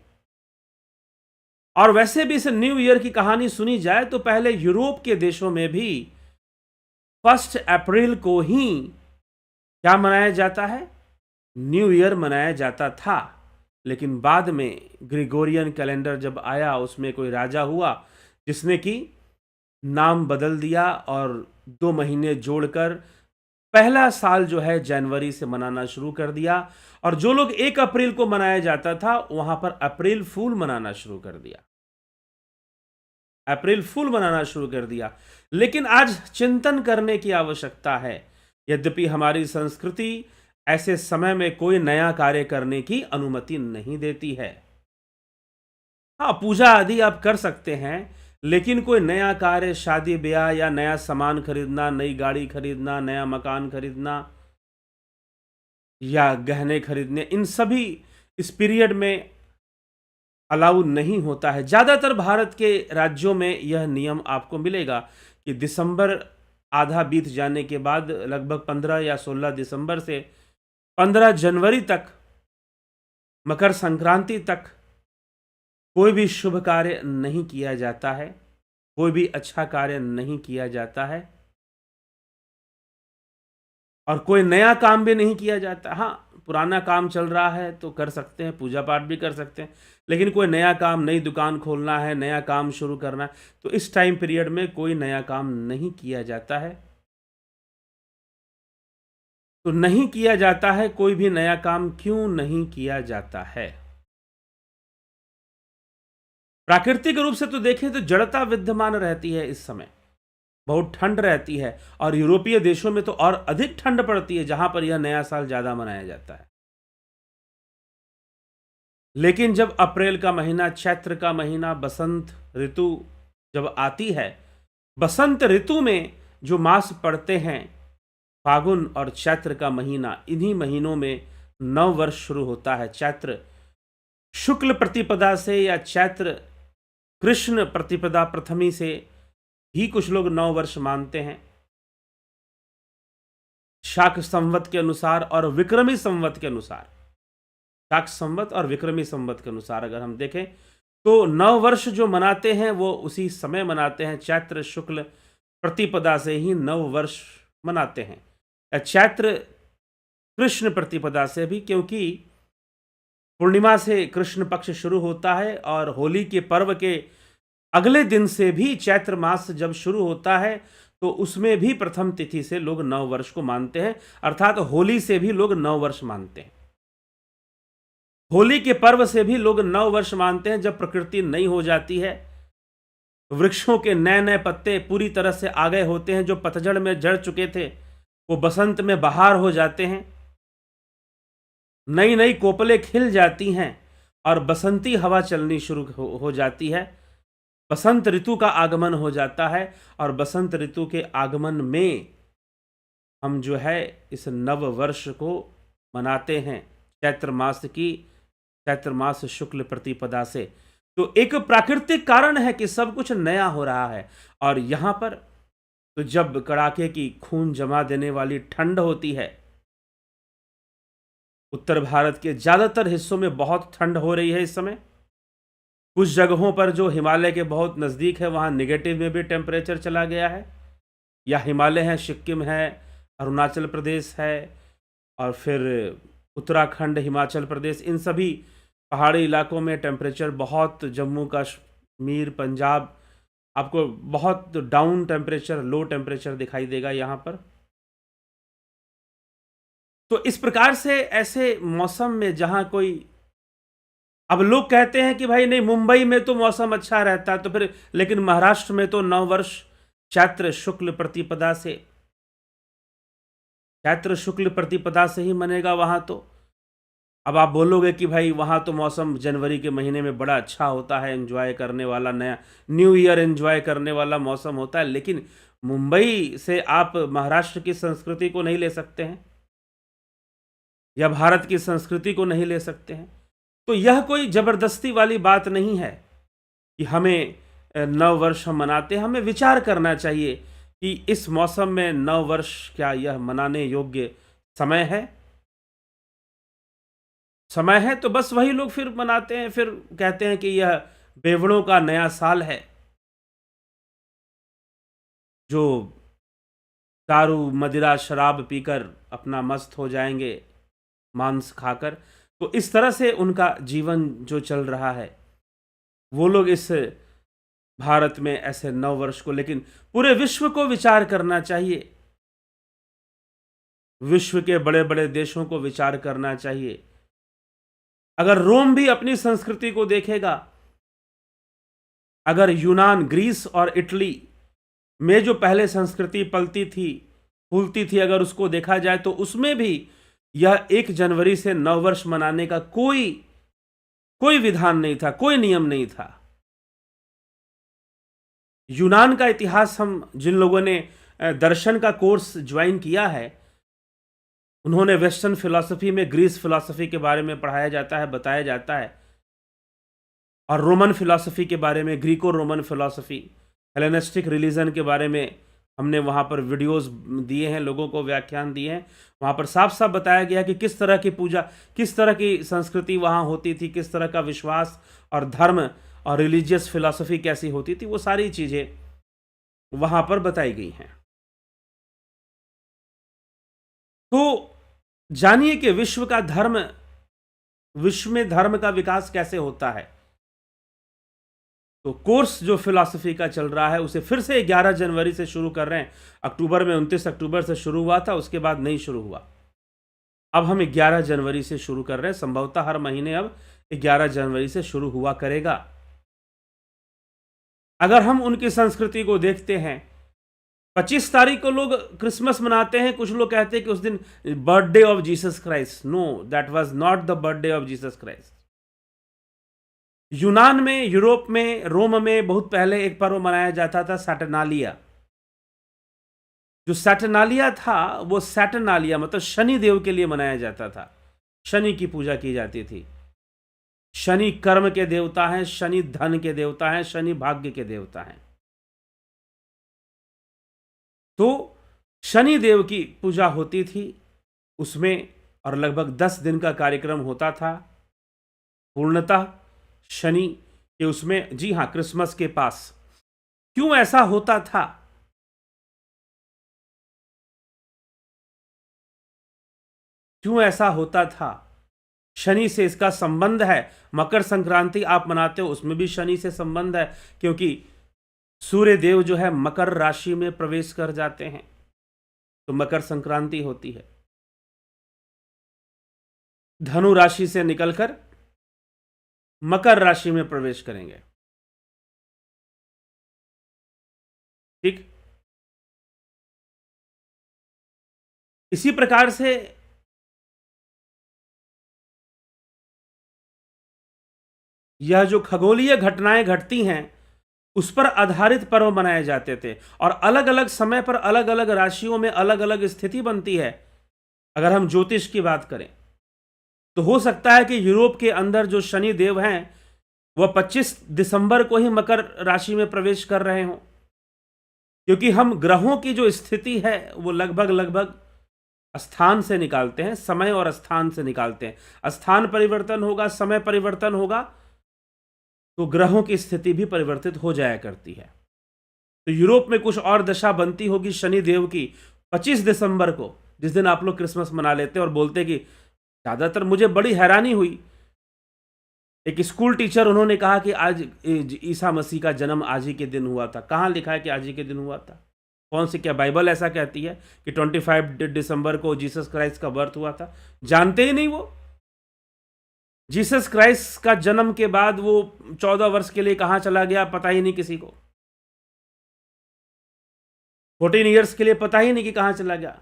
और वैसे भी इस न्यू ईयर की कहानी सुनी जाए तो पहले यूरोप के देशों में भी 1 अप्रैल को ही क्या मनाया जाता है? न्यू ईयर मनाया जाता था। लेकिन बाद में ग्रिगोरियन कैलेंडर जब आया, उसमें कोई राजा हुआ जिसने कि नाम बदल दिया और 2 महीने जोड़कर पहला साल जो है जनवरी से मनाना शुरू कर दिया। और जो लोग 1 अप्रैल को मनाया जाता था वहां पर अप्रैल फूल मनाना शुरू कर दिया, अप्रैल फूल मनाना शुरू कर दिया। लेकिन आज चिंतन करने की आवश्यकता है। यद्यपि हमारी संस्कृति ऐसे समय में कोई नया कार्य करने की अनुमति नहीं देती है। हाँ, पूजा आदि आप कर सकते हैं, लेकिन कोई नया कार्य, शादी ब्याह या नया सामान खरीदना, नई गाड़ी खरीदना, नया मकान खरीदना या गहने खरीदने, इन सभी इस पीरियड में अलाउ नहीं होता है। ज़्यादातर भारत के राज्यों में यह नियम आपको मिलेगा कि दिसंबर आधा बीत जाने के बाद लगभग 15 या 16 दिसंबर से 15 जनवरी तक, मकर संक्रांति तक कोई भी शुभ कार्य नहीं किया जाता है, कोई भी अच्छा कार्य नहीं किया जाता है और कोई नया काम भी नहीं किया जाता। हाँ, पुराना काम चल रहा है तो कर सकते हैं, पूजा पाठ भी कर सकते हैं, लेकिन कोई नया काम, नई दुकान खोलना है, नया काम शुरू करना है, तो इस टाइम पीरियड में कोई नया काम नहीं किया जाता है। तो नहीं किया जाता है कोई भी नया काम, क्यों नहीं किया जाता है? प्राकृतिक रूप से तो देखें तो जड़ता विद्यमान रहती है, इस समय बहुत ठंड रहती है और यूरोपीय देशों में तो और अधिक ठंड पड़ती है, जहां पर यह नया साल ज्यादा मनाया जाता है। लेकिन जब अप्रैल का महीना, चैत्र का महीना, बसंत ऋतु जब आती है, बसंत ऋतु में जो मास पड़ते हैं, फागुन और चैत्र का महीना, इन्हीं महीनों में नव वर्ष शुरू होता है। चैत्र शुक्ल प्रतिपदा से या चैत्र कृष्ण प्रतिपदा प्रथमी से ही कुछ लोग नव वर्ष मानते हैं, शाक संवत के अनुसार और विक्रमी संवत के अनुसार। शाक संवत और विक्रमी संवत के अनुसार अगर हम देखें तो नव वर्ष जो मनाते हैं वो उसी समय मनाते हैं, चैत्र शुक्ल प्रतिपदा से ही नव वर्ष मनाते हैं, चैत्र कृष्ण प्रतिपदा से भी, क्योंकि पूर्णिमा से कृष्ण पक्ष शुरू होता है और होली के पर्व के अगले दिन से भी चैत्र मास जब शुरू होता है तो उसमें भी प्रथम तिथि से लोग नव वर्ष को मानते हैं, अर्थात होली से भी लोग नव वर्ष मानते हैं। होली के पर्व से भी लोग नव वर्ष मानते हैं। जब प्रकृति नई हो जाती है, वृक्षों के नए नए पत्ते पूरी तरह से आ गए होते हैं, जो पतझड़ में जड़ चुके थे वो बसंत में बहार हो जाते हैं, नई नई कोपलें खिल जाती हैं और बसंती हवा चलनी शुरू हो जाती है। बसंत ऋतु का आगमन हो जाता है और बसंत ऋतु के आगमन में हम जो है इस नव वर्ष को मनाते हैं चैत्र मास शुक्ल प्रतिपदा से। तो एक प्राकृतिक कारण है कि सब कुछ नया हो रहा है। और यहां पर तो जब कड़ाके की खून जमा देने वाली ठंड होती है, उत्तर भारत के ज्यादातर हिस्सों में बहुत ठंड हो रही है इस समय। कुछ जगहों पर जो हिमालय के बहुत नज़दीक है वहाँ नेगेटिव में भी टेम्परेचर चला गया है। या हिमालय है, सिक्किम है, अरुणाचल प्रदेश है और फिर उत्तराखंड, हिमाचल प्रदेश, इन सभी पहाड़ी इलाकों में टेम्परेचर बहुत, जम्मू कश्मीर, पंजाब, आपको बहुत डाउन टेम्परेचर, लो टेम्परेचर दिखाई देगा यहाँ पर। तो इस प्रकार से ऐसे मौसम में जहाँ कोई, अब लोग कहते हैं कि भाई नहीं, मुंबई में तो मौसम अच्छा रहता है, तो फिर लेकिन महाराष्ट्र में तो नववर्ष चैत्र शुक्ल प्रतिपदा से ही मनेगा वहां तो। अब आप बोलोगे कि भाई वहां तो मौसम जनवरी के महीने में बड़ा अच्छा होता है, एंजॉय करने वाला, नया न्यू ईयर एंजॉय करने वाला मौसम होता है, लेकिन मुंबई से आप महाराष्ट्र की संस्कृति को नहीं ले सकते हैं या भारत की संस्कृति को नहीं ले सकते हैं। तो यह कोई जबरदस्ती वाली बात नहीं है कि हमें नव वर्ष हम मनाते हैं। हमें विचार करना चाहिए कि इस मौसम में नव वर्ष क्या यह मनाने योग्य समय है तो बस वही लोग फिर मनाते हैं, फिर कहते हैं कि यह बेवड़ों का नया साल है। जो दारू मदिरा शराब पीकर अपना मस्त हो जाएंगे, मांस खाकर। तो इस तरह से उनका जीवन जो चल रहा है, वो लोग इस भारत में ऐसे नव वर्ष को, लेकिन पूरे विश्व को विचार करना चाहिए। विश्व के बड़े बड़े देशों को विचार करना चाहिए। अगर रोम भी अपनी संस्कृति को देखेगा, अगर यूनान, ग्रीस और इटली में जो पहले संस्कृति पलती थी, फूलती थी, अगर उसको देखा जाए तो उसमें भी यह 1 जनवरी से नववर्ष मनाने का कोई विधान नहीं था, कोई नियम नहीं था। यूनान का इतिहास, हम जिन लोगों ने दर्शन का कोर्स ज्वाइन किया है, उन्होंने वेस्टर्न फिलॉसफी में ग्रीस फिलॉसफी के बारे में पढ़ाया जाता है, बताया जाता है, और रोमन फिलॉसफी के बारे में, Greco Roman philosophy, Hellenistic religion के बारे में हमने वहाँ पर वीडियोस दिए हैं, लोगों को व्याख्यान दिए हैं। वहाँ पर साफ साफ बताया गया कि किस तरह की पूजा, किस तरह की संस्कृति वहाँ होती थी, किस तरह का विश्वास और धर्म और रिलीजियस फिलॉसफी कैसी होती थी, वो सारी चीज़ें वहाँ पर बताई गई हैं। तो जानिए कि विश्व में धर्म का विकास कैसे होता है। तो कोर्स जो फिलॉसफी का चल रहा है उसे फिर से 11 जनवरी से शुरू कर रहे हैं। अक्टूबर में 29 अक्टूबर से शुरू हुआ था, उसके बाद नहीं शुरू हुआ। अब हम 11 जनवरी से शुरू कर रहे हैं। संभवतः हर महीने अब 11 जनवरी से शुरू हुआ करेगा। अगर हम उनकी संस्कृति को देखते हैं, 25 तारीख को लोग क्रिसमस मनाते हैं। कुछ लोग कहते हैं कि उस दिन birthday of Jesus Christ. No, that was not the birthday of Jesus Christ. यूनान में, यूरोप में, रोम में बहुत पहले एक पर्व मनाया जाता था, सैटर्नालिया। जो सैटर्नालिया था, वो सैटर्नालिया मतलब शनि देव के लिए मनाया जाता था। शनि की पूजा की जाती थी। शनि कर्म के देवता हैं, शनि धन के देवता हैं, शनि भाग्य के देवता हैं। तो शनि देव की पूजा होती थी उसमें, और लगभग 10 दिन का कार्यक्रम होता था पूर्णतः शनि के उसमें। जी हाँ, क्रिसमस के पास। क्यों ऐसा होता था? क्यों ऐसा होता था? शनि से इसका संबंध है। मकर संक्रांति आप मनाते हो, उसमें भी शनि से संबंध है, क्योंकि सूर्य देव जो है मकर राशि में प्रवेश कर जाते हैं, तो मकर संक्रांति होती है। धनु राशि से निकलकर मकर राशि में प्रवेश करेंगे। ठीक इसी प्रकार से यह जो खगोलीय घटनाएं घटती हैं उस पर आधारित पर्व मनाए जाते थे, और अलग अलग समय पर अलग अलग राशियों में अलग अलग स्थिति बनती है। अगर हम ज्योतिष की बात करें तो हो सकता है कि यूरोप के अंदर जो शनि देव हैं वह 25 दिसंबर को ही मकर राशि में प्रवेश कर रहे हों, क्योंकि हम ग्रहों की जो स्थिति है वो लगभग लगभग स्थान से निकालते हैं, समय और स्थान से निकालते हैं। स्थान परिवर्तन होगा, समय परिवर्तन होगा, तो ग्रहों की स्थिति भी परिवर्तित हो जाया करती है। तो यूरोप में कुछ और दशा बनती होगी शनि देव की 25 दिसंबर को, जिस दिन आप लोग क्रिसमस मना लेते हैं और बोलते कि ज़्यादातर मुझे बड़ी हैरानी हुई, एक स्कूल टीचर उन्होंने कहा कि आज ईसा मसीह का जन्म आज ही के दिन हुआ था। कहाँ लिखा है कि आज ही के दिन हुआ था? कौन सी क्या बाइबल ऐसा कहती है कि 25 दिसंबर को जीसस क्राइस्ट का बर्थ हुआ था? जानते ही नहीं वो। जीसस क्राइस्ट का जन्म के बाद वो 14 वर्ष के लिए कहाँ चला गया पता ही नहीं किसी को। 14 ईयर्स के लिए पता ही नहीं कि कहाँ चला गया।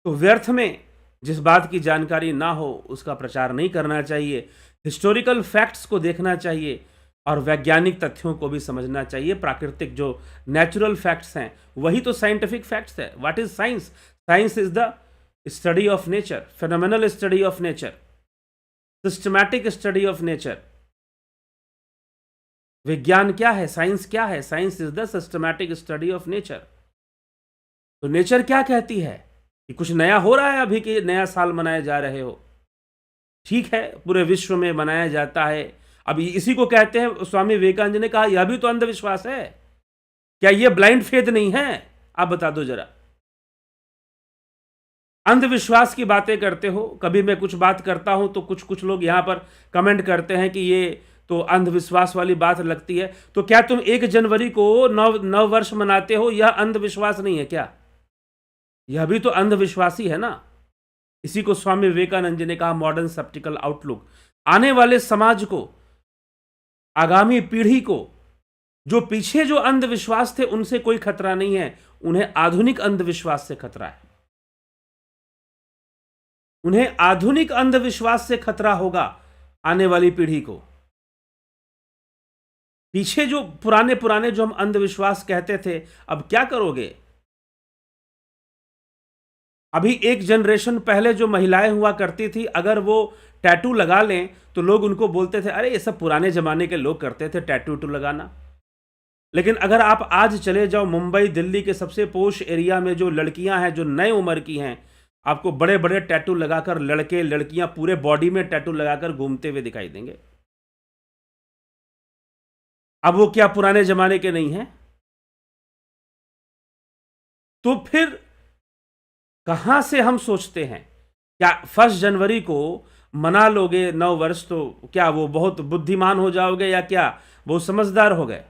तो व्यर्थ में जिस बात की जानकारी ना हो उसका प्रचार नहीं करना चाहिए। हिस्टोरिकल फैक्ट्स को देखना चाहिए और वैज्ञानिक तथ्यों को भी समझना चाहिए। प्राकृतिक जो नेचुरल फैक्ट्स हैं वही तो साइंटिफिक फैक्ट्स है। What is science? Science is the study of nature, phenomenal study of nature, systematic study of nature. विज्ञान क्या है? साइंस क्या है? Science is the systematic study of nature. तो नेचर क्या कहती है कि कुछ नया हो रहा है, अभी के नया साल मनाए जा रहे हो, ठीक है, पूरे विश्व में मनाया जाता है। अब इसी को कहते हैं, स्वामी विवेकानंद ने कहा यह भी तो अंधविश्वास है। क्या यह ब्लाइंड फेथ नहीं है? आप बता दो जरा। अंधविश्वास की बातें करते हो, कभी मैं कुछ बात करता हूं तो कुछ लोग यहां पर कमेंट करते हैं कि ये तो अंधविश्वास वाली बात लगती है। तो क्या तुम 1 जनवरी को नव वर्ष मनाते हो? यह अंधविश्वास नहीं है क्या? यह भी तो अंधविश्वासी है ना। इसी को स्वामी विवेकानंद जी ने कहा मॉडर्न स्केप्टिकल आउटलुक। आने वाले समाज को, आगामी पीढ़ी को, जो पीछे जो अंधविश्वास थे उनसे कोई खतरा नहीं है, उन्हें आधुनिक अंधविश्वास से खतरा है। उन्हें आधुनिक अंधविश्वास से खतरा होगा आने वाली पीढ़ी को। पीछे जो पुराने जो हम अंधविश्वास कहते थे, अब क्या करोगे? अभी 1 जनरेशन पहले जो महिलाएं हुआ करती थी, अगर वो टैटू लगा लें तो लोग उनको बोलते थे अरे ये सब पुराने जमाने के लोग करते थे टैटू लगाना। लेकिन अगर आप आज चले जाओ मुंबई दिल्ली के सबसे पोश एरिया में, जो लड़कियां हैं जो नए उम्र की हैं, आपको बड़े बड़े टैटू लगाकर लड़के लड़कियां पूरे बॉडी में टैटू लगाकर घूमते हुए दिखाई देंगे। अब वो क्या पुराने जमाने के नहीं हैं? तो फिर कहां से हम सोचते हैं क्या 1 जनवरी को मना लोगे नव वर्ष तो क्या वो बहुत बुद्धिमान हो जाओगे या क्या बहुत समझदार हो गए?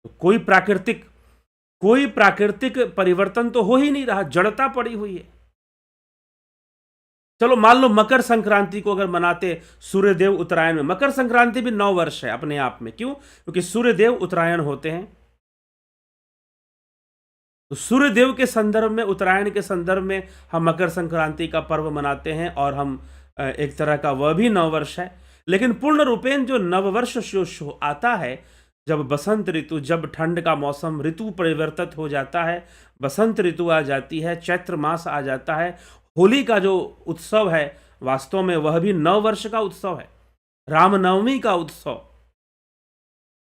तो कोई प्राकृतिक परिवर्तन तो हो ही नहीं रहा, जड़ता पड़ी हुई है। चलो मान लो मकर संक्रांति को अगर मनाते सूर्यदेव उत्तरायण में, मकर संक्रांति भी 9 वर्ष है अपने आप में। क्यों? क्योंकि सूर्यदेव उत्तरायण होते हैं। तो सूर्यदेव के संदर्भ में, उत्तरायण के संदर्भ में हम मकर संक्रांति का पर्व मनाते हैं और हम एक तरह का वह भी नववर्ष है। लेकिन पूर्ण रूपेण जो नववर्ष जो आता है, जब बसंत ऋतु, जब ठंड का मौसम, ऋतु परिवर्तित हो जाता है, बसंत ऋतु आ जाती है, चैत्र मास आ जाता है, होली का जो उत्सव है वास्तव में वह भी नववर्ष का उत्सव है, रामनवमी का उत्सव।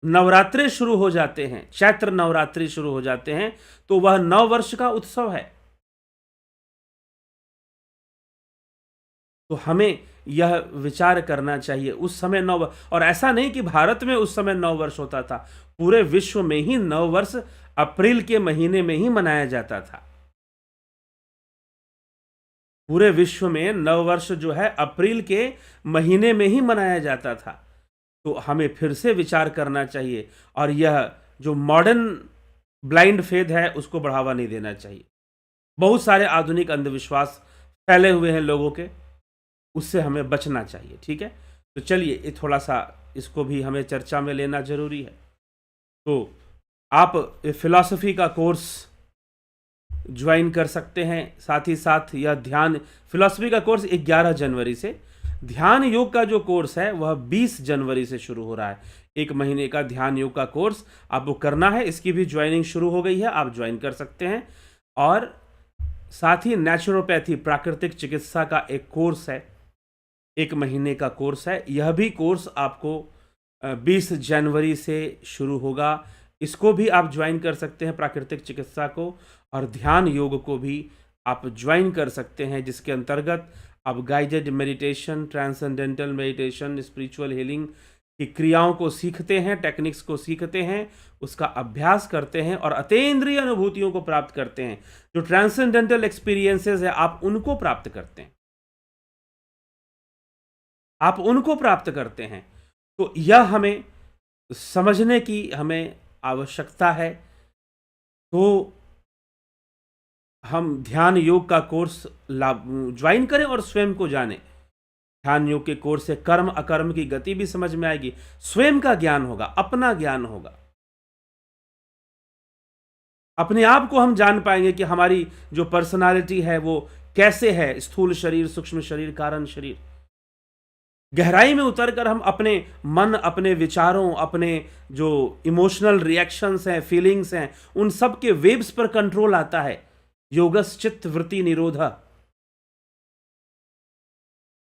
नवरात्रे शुरू हो जाते हैं, चैत्र नवरात्रि शुरू हो जाते हैं, तो वह 9 वर्ष का उत्सव है। तो हमें यह विचार करना चाहिए उस समय 9, और ऐसा नहीं कि भारत में उस समय 9 वर्ष होता था, पूरे विश्व में ही 9 वर्ष अप्रैल के महीने में ही मनाया जाता था। पूरे विश्व में 9 वर्ष जो है अप्रैल के महीने में ही मनाया जाता था। तो हमें फिर से विचार करना चाहिए और यह जो मॉडर्न ब्लाइंड फेथ है उसको बढ़ावा नहीं देना चाहिए। बहुत सारे आधुनिक अंधविश्वास फैले हुए हैं लोगों के, उससे हमें बचना चाहिए। ठीक है, तो चलिए ये थोड़ा सा इसको भी हमें चर्चा में लेना जरूरी है। तो आप फिलॉसफी का कोर्स ज्वाइन कर सकते हैं, साथ ही साथ यह ध्यान, फिलॉसफी का कोर्स 11 जनवरी से ध्यान योग का जो कोर्स है वह 20 जनवरी से शुरू हो रहा है। 1 महीने का ध्यान योग का कोर्स आपको करना है। इसकी भी ज्वाइनिंग शुरू हो गई है, आप ज्वाइन कर सकते हैं। और साथ ही नेचुरोपैथी प्राकृतिक चिकित्सा का एक कोर्स है, 1 महीने का कोर्स है। यह भी कोर्स आपको 20 जनवरी से शुरू होगा। इसको भी आप ज्वाइन कर सकते हैं, प्राकृतिक चिकित्सा को, और ध्यान योग को भी आप ज्वाइन कर सकते हैं, जिसके अंतर्गत आप guided meditation, transcendental meditation, spiritual healing की क्रियाओं को सीखते हैं, टेक्निक्स को सीखते हैं, उसका अभ्यास करते हैं और अतीन्द्रिय अनुभूतियों को प्राप्त करते हैं। जो ट्रांसेंडेंटल एक्सपीरियंसेस है आप उनको प्राप्त करते हैं, आप उनको प्राप्त करते हैं। तो यह हमें समझने की हमें आवश्यकता है। तो हम ध्यान योग का कोर्स ज्वाइन करें और स्वयं को जानें। ध्यान योग के कोर्स से कर्म अकर्म की गति भी समझ में आएगी, स्वयं का ज्ञान होगा, अपना ज्ञान होगा। अपने आप को हम जान पाएंगे कि हमारी जो पर्सनालिटी है वो कैसे है, स्थूल शरीर, सूक्ष्म शरीर, कारण शरीर। गहराई में उतरकर हम अपने मन, अपने विचारों, अपने जो इमोशनल रिएक्शंस हैं, फीलिंग्स हैं, उन सब के वेव्स पर कंट्रोल आता है। योगस चित्त वृत्ति निरोध।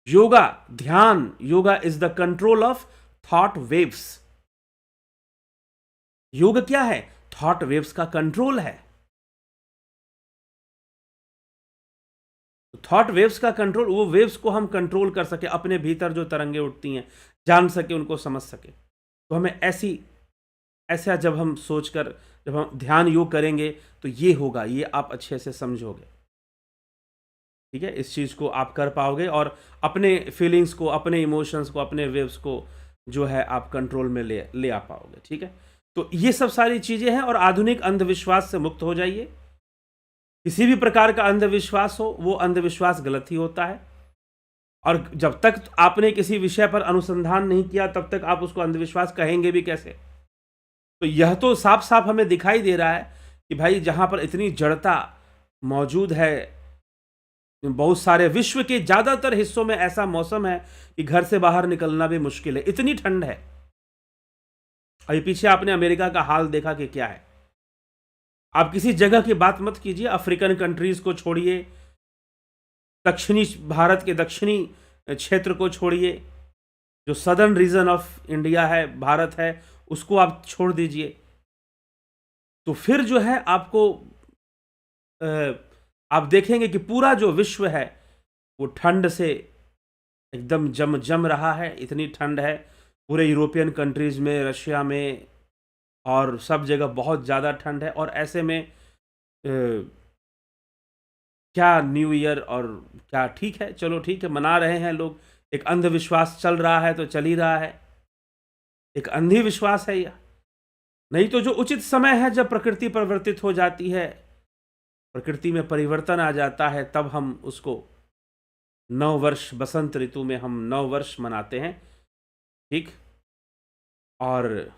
योगा, ध्यान yoga is the control of thought waves. योग क्या है? थॉट वेव्स का कंट्रोल है। थॉट वेव्स का कंट्रोल, वो वेव्स को हम कंट्रोल कर सके, अपने भीतर जो तरंगे उठती हैं जान सके, उनको समझ सके। तो हमें ऐसा जब हम सोचकर, जब हम ध्यान योग करेंगे तो ये होगा, ये आप अच्छे से समझोगे। ठीक है, इस चीज़ को आप कर पाओगे और अपने फीलिंग्स को, अपने इमोशंस को, अपने वेव्स को जो है आप कंट्रोल में ले आ पाओगे। ठीक है, तो ये सब सारी चीज़ें हैं। और आधुनिक अंधविश्वास से मुक्त हो जाइए। किसी भी प्रकार का अंधविश्वास हो, वो अंधविश्वास गलत ही होता है। और जब तक आपने किसी विषय पर अनुसंधान नहीं किया तब तक आप उसको अंधविश्वास कहेंगे भी कैसे? तो यह तो साफ साफ हमें दिखाई दे रहा है कि भाई जहां पर इतनी जड़ता मौजूद है, बहुत सारे विश्व के ज्यादातर हिस्सों में ऐसा मौसम है कि घर से बाहर निकलना भी मुश्किल है, इतनी ठंड है। अभी पीछे आपने अमेरिका का हाल देखा कि क्या है। आप किसी जगह की बात मत कीजिए, अफ्रीकन कंट्रीज को छोड़िए, दक्षिणी भारत के दक्षिणी क्षेत्र को छोड़िए, जो सदर्न रीजन ऑफ इंडिया है, भारत है, उसको आप छोड़ दीजिए। तो फिर जो है आपको आप देखेंगे कि पूरा जो विश्व है वो ठंड से एकदम जम रहा है। इतनी ठंड है पूरे यूरोपियन कंट्रीज में, रशिया में, और सब जगह बहुत ज़्यादा ठंड है। और ऐसे में क्या न्यू ईयर और क्या, ठीक है, चलो ठीक है, मना रहे हैं लोग। एक अंधविश्वास चल रहा है तो चल ही रहा है, एक अंधी विश्वास है यह। नहीं तो जो उचित समय है, जब प्रकृति परिवर्तित हो जाती है, प्रकृति में परिवर्तन आ जाता है, तब हम उसको नव वर्ष, बसंत ऋतु में हम नव वर्ष मनाते हैं। ठीक, और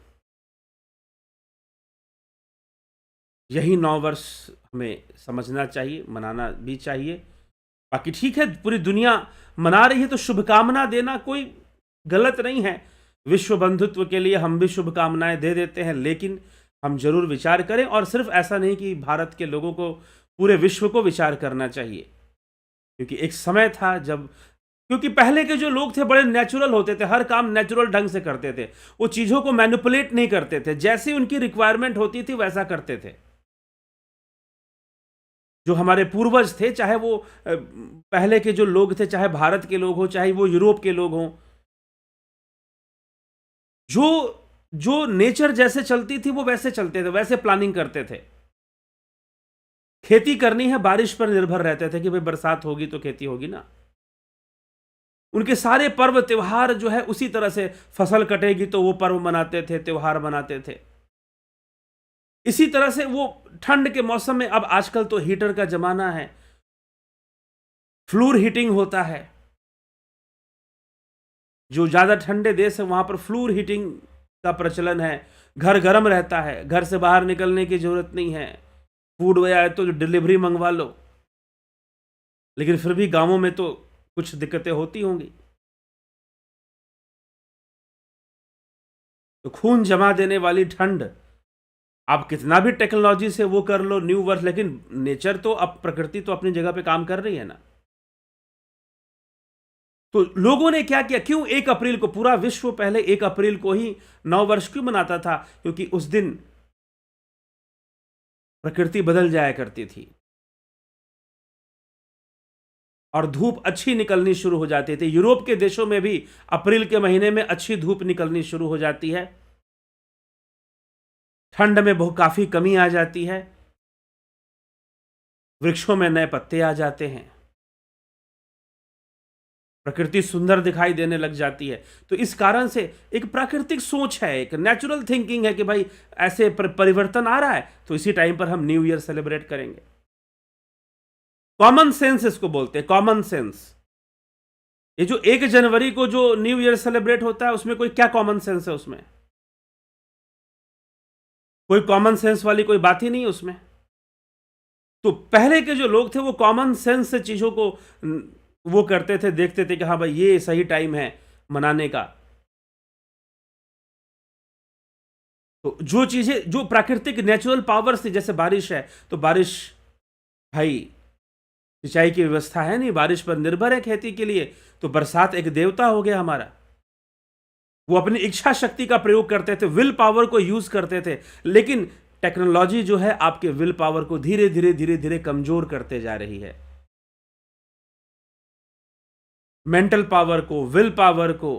यही नव वर्ष हमें समझना चाहिए, मनाना भी चाहिए। बाकी ठीक है, पूरी दुनिया मना रही है तो शुभकामना देना कोई गलत नहीं है। विश्व बंधुत्व के लिए हम भी शुभकामनाएं दे देते हैं, लेकिन हम जरूर विचार करें। और सिर्फ ऐसा नहीं कि भारत के लोगों को, पूरे विश्व को विचार करना चाहिए। क्योंकि एक समय था जब, क्योंकि पहले के जो लोग थे बड़े नेचुरल होते थे, हर काम नेचुरल ढंग से करते थे, वो चीज़ों को मैनिपुलेट नहीं करते थे, जैसी उनकी रिक्वायरमेंट होती थी वैसा करते थे। जो हमारे पूर्वज थे, चाहे वो पहले के जो लोग थे, चाहे भारत के लोग हो, चाहे वो यूरोप के लोग हों, जो नेचर जैसे चलती थी वो वैसे चलते थे, वैसे प्लानिंग करते थे। खेती करनी है, बारिश पर निर्भर रहते थे कि भाई बरसात होगी तो खेती होगी ना। उनके सारे पर्व त्योहार जो है उसी तरह से, फसल कटेगी तो वो पर्व मनाते थे, त्योहार मनाते थे। इसी तरह से वो ठंड के मौसम में, अब आजकल तो हीटर का जमाना है, फ्लूर हीटिंग होता है। जो ज्यादा ठंडे देश है वहां पर फ्लूर हीटिंग का प्रचलन है, घर गर्म रहता है, घर से बाहर निकलने की जरूरत नहीं है, फूड वगैरह है तो डिलीवरी मंगवा लो। लेकिन फिर भी गांवों में तो कुछ दिक्कतें होती होंगी। तो खून जमा देने वाली ठंड, आप कितना भी टेक्नोलॉजी से वो कर लो न्यू वर्ष, लेकिन नेचर तो, अब प्रकृति तो अपनी जगह पे काम कर रही है ना। तो लोगों ने क्या किया, क्यों 1 अप्रैल को, पूरा विश्व पहले 1 अप्रैल को ही नव वर्ष क्यों मनाता था? क्योंकि उस दिन प्रकृति बदल जाया करती थी और धूप अच्छी निकलनी शुरू हो जाती थी। यूरोप के देशों में भी अप्रैल के महीने में अच्छी धूप निकलनी शुरू हो जाती है, ठंड में बहुत काफी कमी आ जाती है, वृक्षों में नए पत्ते आ जाते हैं, प्रकृति सुंदर दिखाई देने लग जाती है। तो इस कारण से एक प्राकृतिक सोच है, एक नेचुरल थिंकिंग है कि भाई ऐसे परिवर्तन आ रहा है, तो इसी टाइम पर हम न्यू ईयर सेलिब्रेट करेंगे। कॉमन सेंस इसको बोलते हैं, कॉमन सेंस। ये जो 1 जनवरी को जो न्यू ईयर सेलिब्रेट होता है, उसमें कोई क्या कॉमन सेंस है? उसमें कोई कॉमन सेंस वाली कोई बात ही नहीं है उसमें। तो पहले के जो लोग थे वो कॉमन सेंस से चीजों को वो करते थे, देखते थे कि हाँ भाई ये सही टाइम है मनाने का। तो जो चीजें, जो प्राकृतिक नेचुरल पावर्स थी, जैसे बारिश है, तो बारिश भाई सिंचाई की व्यवस्था है नहीं, बारिश पर निर्भर है खेती के लिए, तो बरसात एक देवता हो गया हमारा। वो अपनी इच्छा शक्ति का प्रयोग करते थे, विल पावर को यूज करते थे। लेकिन टेक्नोलॉजी जो है आपके विल पावर को धीरे धीरे धीरे धीरे कमजोर करते जा रही है। मेंटल पावर को, विल पावर को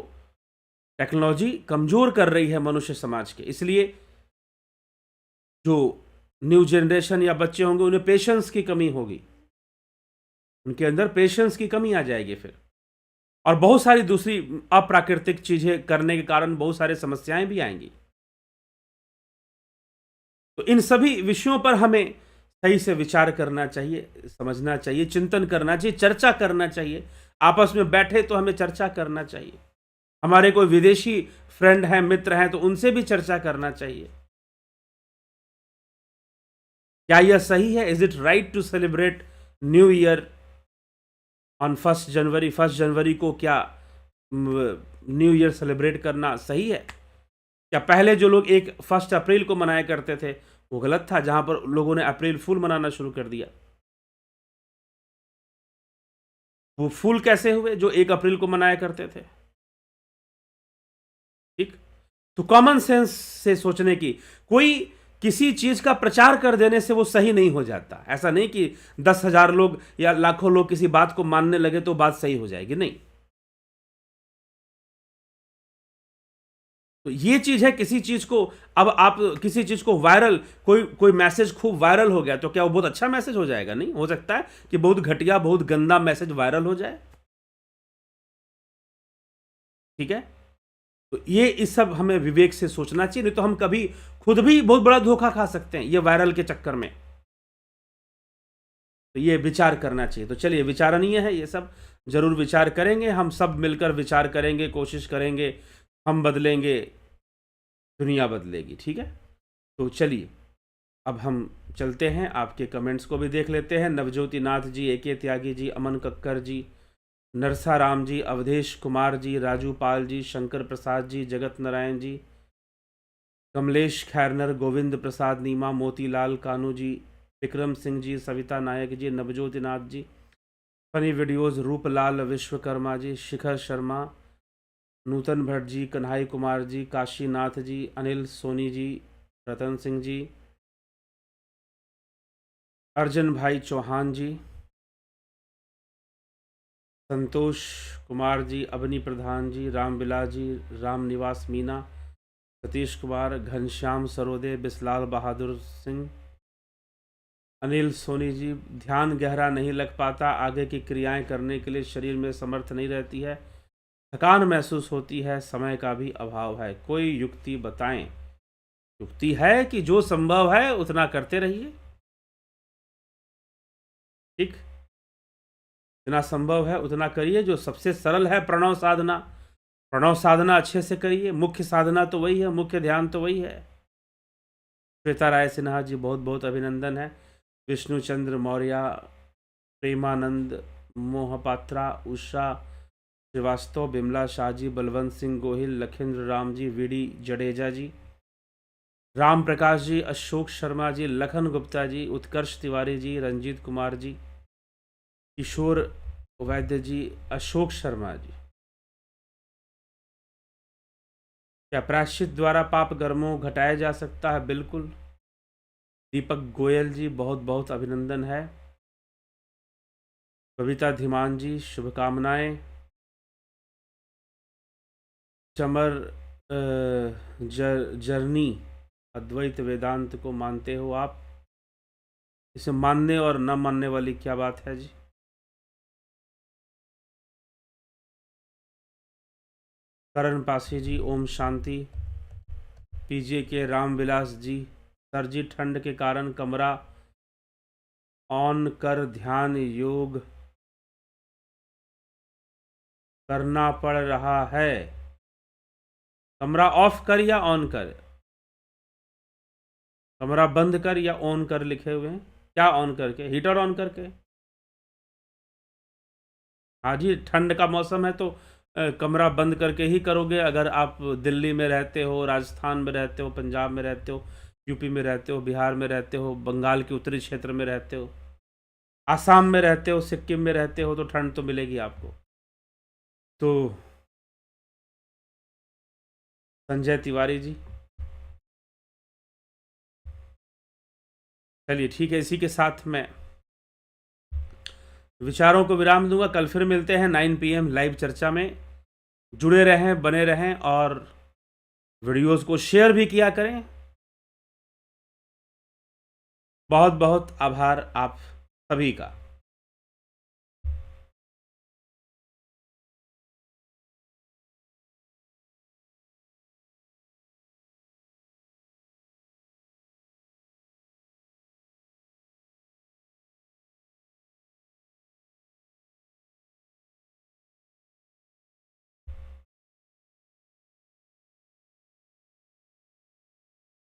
टेक्नोलॉजी कमजोर कर रही है मनुष्य समाज के। इसलिए जो न्यू जनरेशन या बच्चे होंगे, उन्हें पेशेंस की कमी होगी, उनके अंदर पेशेंस की कमी आ जाएगी फिर, और बहुत सारी दूसरी अप्राकृतिक चीजें करने के कारण बहुत सारी समस्याएं भी आएंगी। तो इन सभी विषयों पर हमें सही से विचार करना चाहिए, समझना चाहिए, चिंतन करना चाहिए, चर्चा करना चाहिए। आपस में बैठे तो हमें चर्चा करना चाहिए। हमारे कोई विदेशी फ्रेंड हैं, मित्र हैं, तो उनसे भी चर्चा करना चाहिए। क्या यह सही है? Is it right to celebrate new year on 1 January? 1 जनवरी को क्या न्यू ईयर सेलिब्रेट करना सही है? क्या पहले जो लोग 1 अप्रैल को मनाया करते थे वो गलत था, जहां पर लोगों ने अप्रैल फूल मनाना शुरू कर दिया? वो फूल कैसे हुए जो 1 अप्रैल को मनाया करते थे? ठीक। तो कॉमन सेंस से सोचने की, कोई किसी चीज का प्रचार कर देने से वो सही नहीं हो जाता। ऐसा नहीं कि 10,000 लोग या लाखों लोग किसी बात को मानने लगे तो बात सही हो जाएगी, नहीं। तो ये चीज है, किसी चीज को, अब आप किसी चीज को वायरल, कोई कोई मैसेज खूब वायरल हो गया, तो क्या वो बहुत अच्छा मैसेज हो जाएगा? नहीं, हो सकता है कि बहुत घटिया, बहुत गंदा मैसेज वायरल हो जाए। ठीक है। तो ये इस सब हमें विवेक से सोचना चाहिए, नहीं तो हम कभी खुद भी बहुत बड़ा धोखा खा सकते हैं ये वायरल के चक्कर में। तो ये विचार करना चाहिए। तो चलिए, विचारणीय है ये सब, जरूर विचार करेंगे, हम सब मिलकर विचार करेंगे, कोशिश करेंगे, हम बदलेंगे, दुनिया बदलेगी। ठीक है। तो चलिए, अब हम चलते हैं, आपके कमेंट्स को भी देख लेते हैं। नवज्योति नाथ जी, AK त्यागी जी, अमन कक्कर जी, नरसा राम जी, अवधेश कुमार जी, राजू पाल जी, शंकर प्रसाद जी, जगत नारायण जी, कमलेश खैरनर, गोविंद प्रसाद नीमा, मोतीलाल कानू जी, विक्रम सिंह जी, सविता नायक जी, नवज्योति नाथ जी, फनी वीडियोज़, रूपलाल विश्वकर्मा जी, शिखर शर्मा, नूतन भट्ट जी, कन्हई कुमार जी, काशीनाथ जी, अनिल सोनी जी, रतन सिंह जी, अर्जुन भाई चौहान जी, संतोष कुमार जी, अवनी प्रधान जी, रामबिला जी, राम निवास मीना, सतीश कुमार, घनश्याम सरोदे, बिस्लाल बहादुर सिंह, अनिल सोनी जी, ध्यान गहरा नहीं लग पाता, आगे की क्रियाएं करने के लिए शरीर में समर्थ नहीं रहती है, थकान महसूस होती है, समय का भी अभाव है, कोई युक्ति बताएं। युक्ति है कि जो संभव है उतना करते रहिए। ठीक, जितना संभव है उतना करिए। जो सबसे सरल है प्रणव साधना, प्रणव साधना अच्छे से करिए। मुख्य साधना तो वही है, मुख्य ध्यान तो वही है। श्वेता राय सिन्हा जी, बहुत बहुत अभिनंदन है। विष्णुचंद्र मौर्य, प्रेमानंद, मोहपात्रा, उषा, श्रीवास्तव, बिमला शाह जी, बलवंत सिंह गोहिल, लखिंद्र राम जी, वीडी जडेजा जी, राम प्रकाश जी, अशोक शर्मा जी, लखन गुप्ता जी, उत्कर्ष तिवारी जी, रंजीत कुमार जी, किशोर वैद्य जी, अशोक शर्मा जी। क्या प्रायश्चित द्वारा पाप कर्मों घटाया जा सकता है? बिल्कुल। दीपक गोयल जी, बहुत बहुत अभिनंदन है। कविता धीमान जी, शुभकामनाएं। चमर जर्नी, अद्वैत वेदांत को मानते हो आप? इसे मानने और न मानने वाली क्या बात है जी? करण पासी जी, ओम शांति। पीजे के रामविलास जी, सर जी ठंड के कारण कमरा ऑन कर ध्यान योग करना पड़ रहा है। कमरा ऑफ कर या ऑन कर? कमरा बंद कर या ऑन कर लिखे हुए हैं? क्या ऑन करके? हीटर ऑन करके? हाँ जी, ठंड का मौसम है तो कमरा बंद करके ही करोगे। अगर आप दिल्ली में रहते हो, राजस्थान में रहते हो, पंजाब में रहते हो, यूपी में रहते हो, बिहार में रहते हो, बंगाल के उत्तरी क्षेत्र में रहते हो, आसाम में रहते हो, सिक्किम में रहते हो, तो ठंड तो मिलेगी आपको। तो संजय तिवारी जी, चलिए ठीक है, इसी के साथ मैं विचारों को विराम दूंगा। कल फिर मिलते हैं 9 PM लाइव चर्चा में। जुड़े रहें, बने रहें और वीडियोस को शेयर भी किया करें। बहुत बहुत आभार आप सभी का।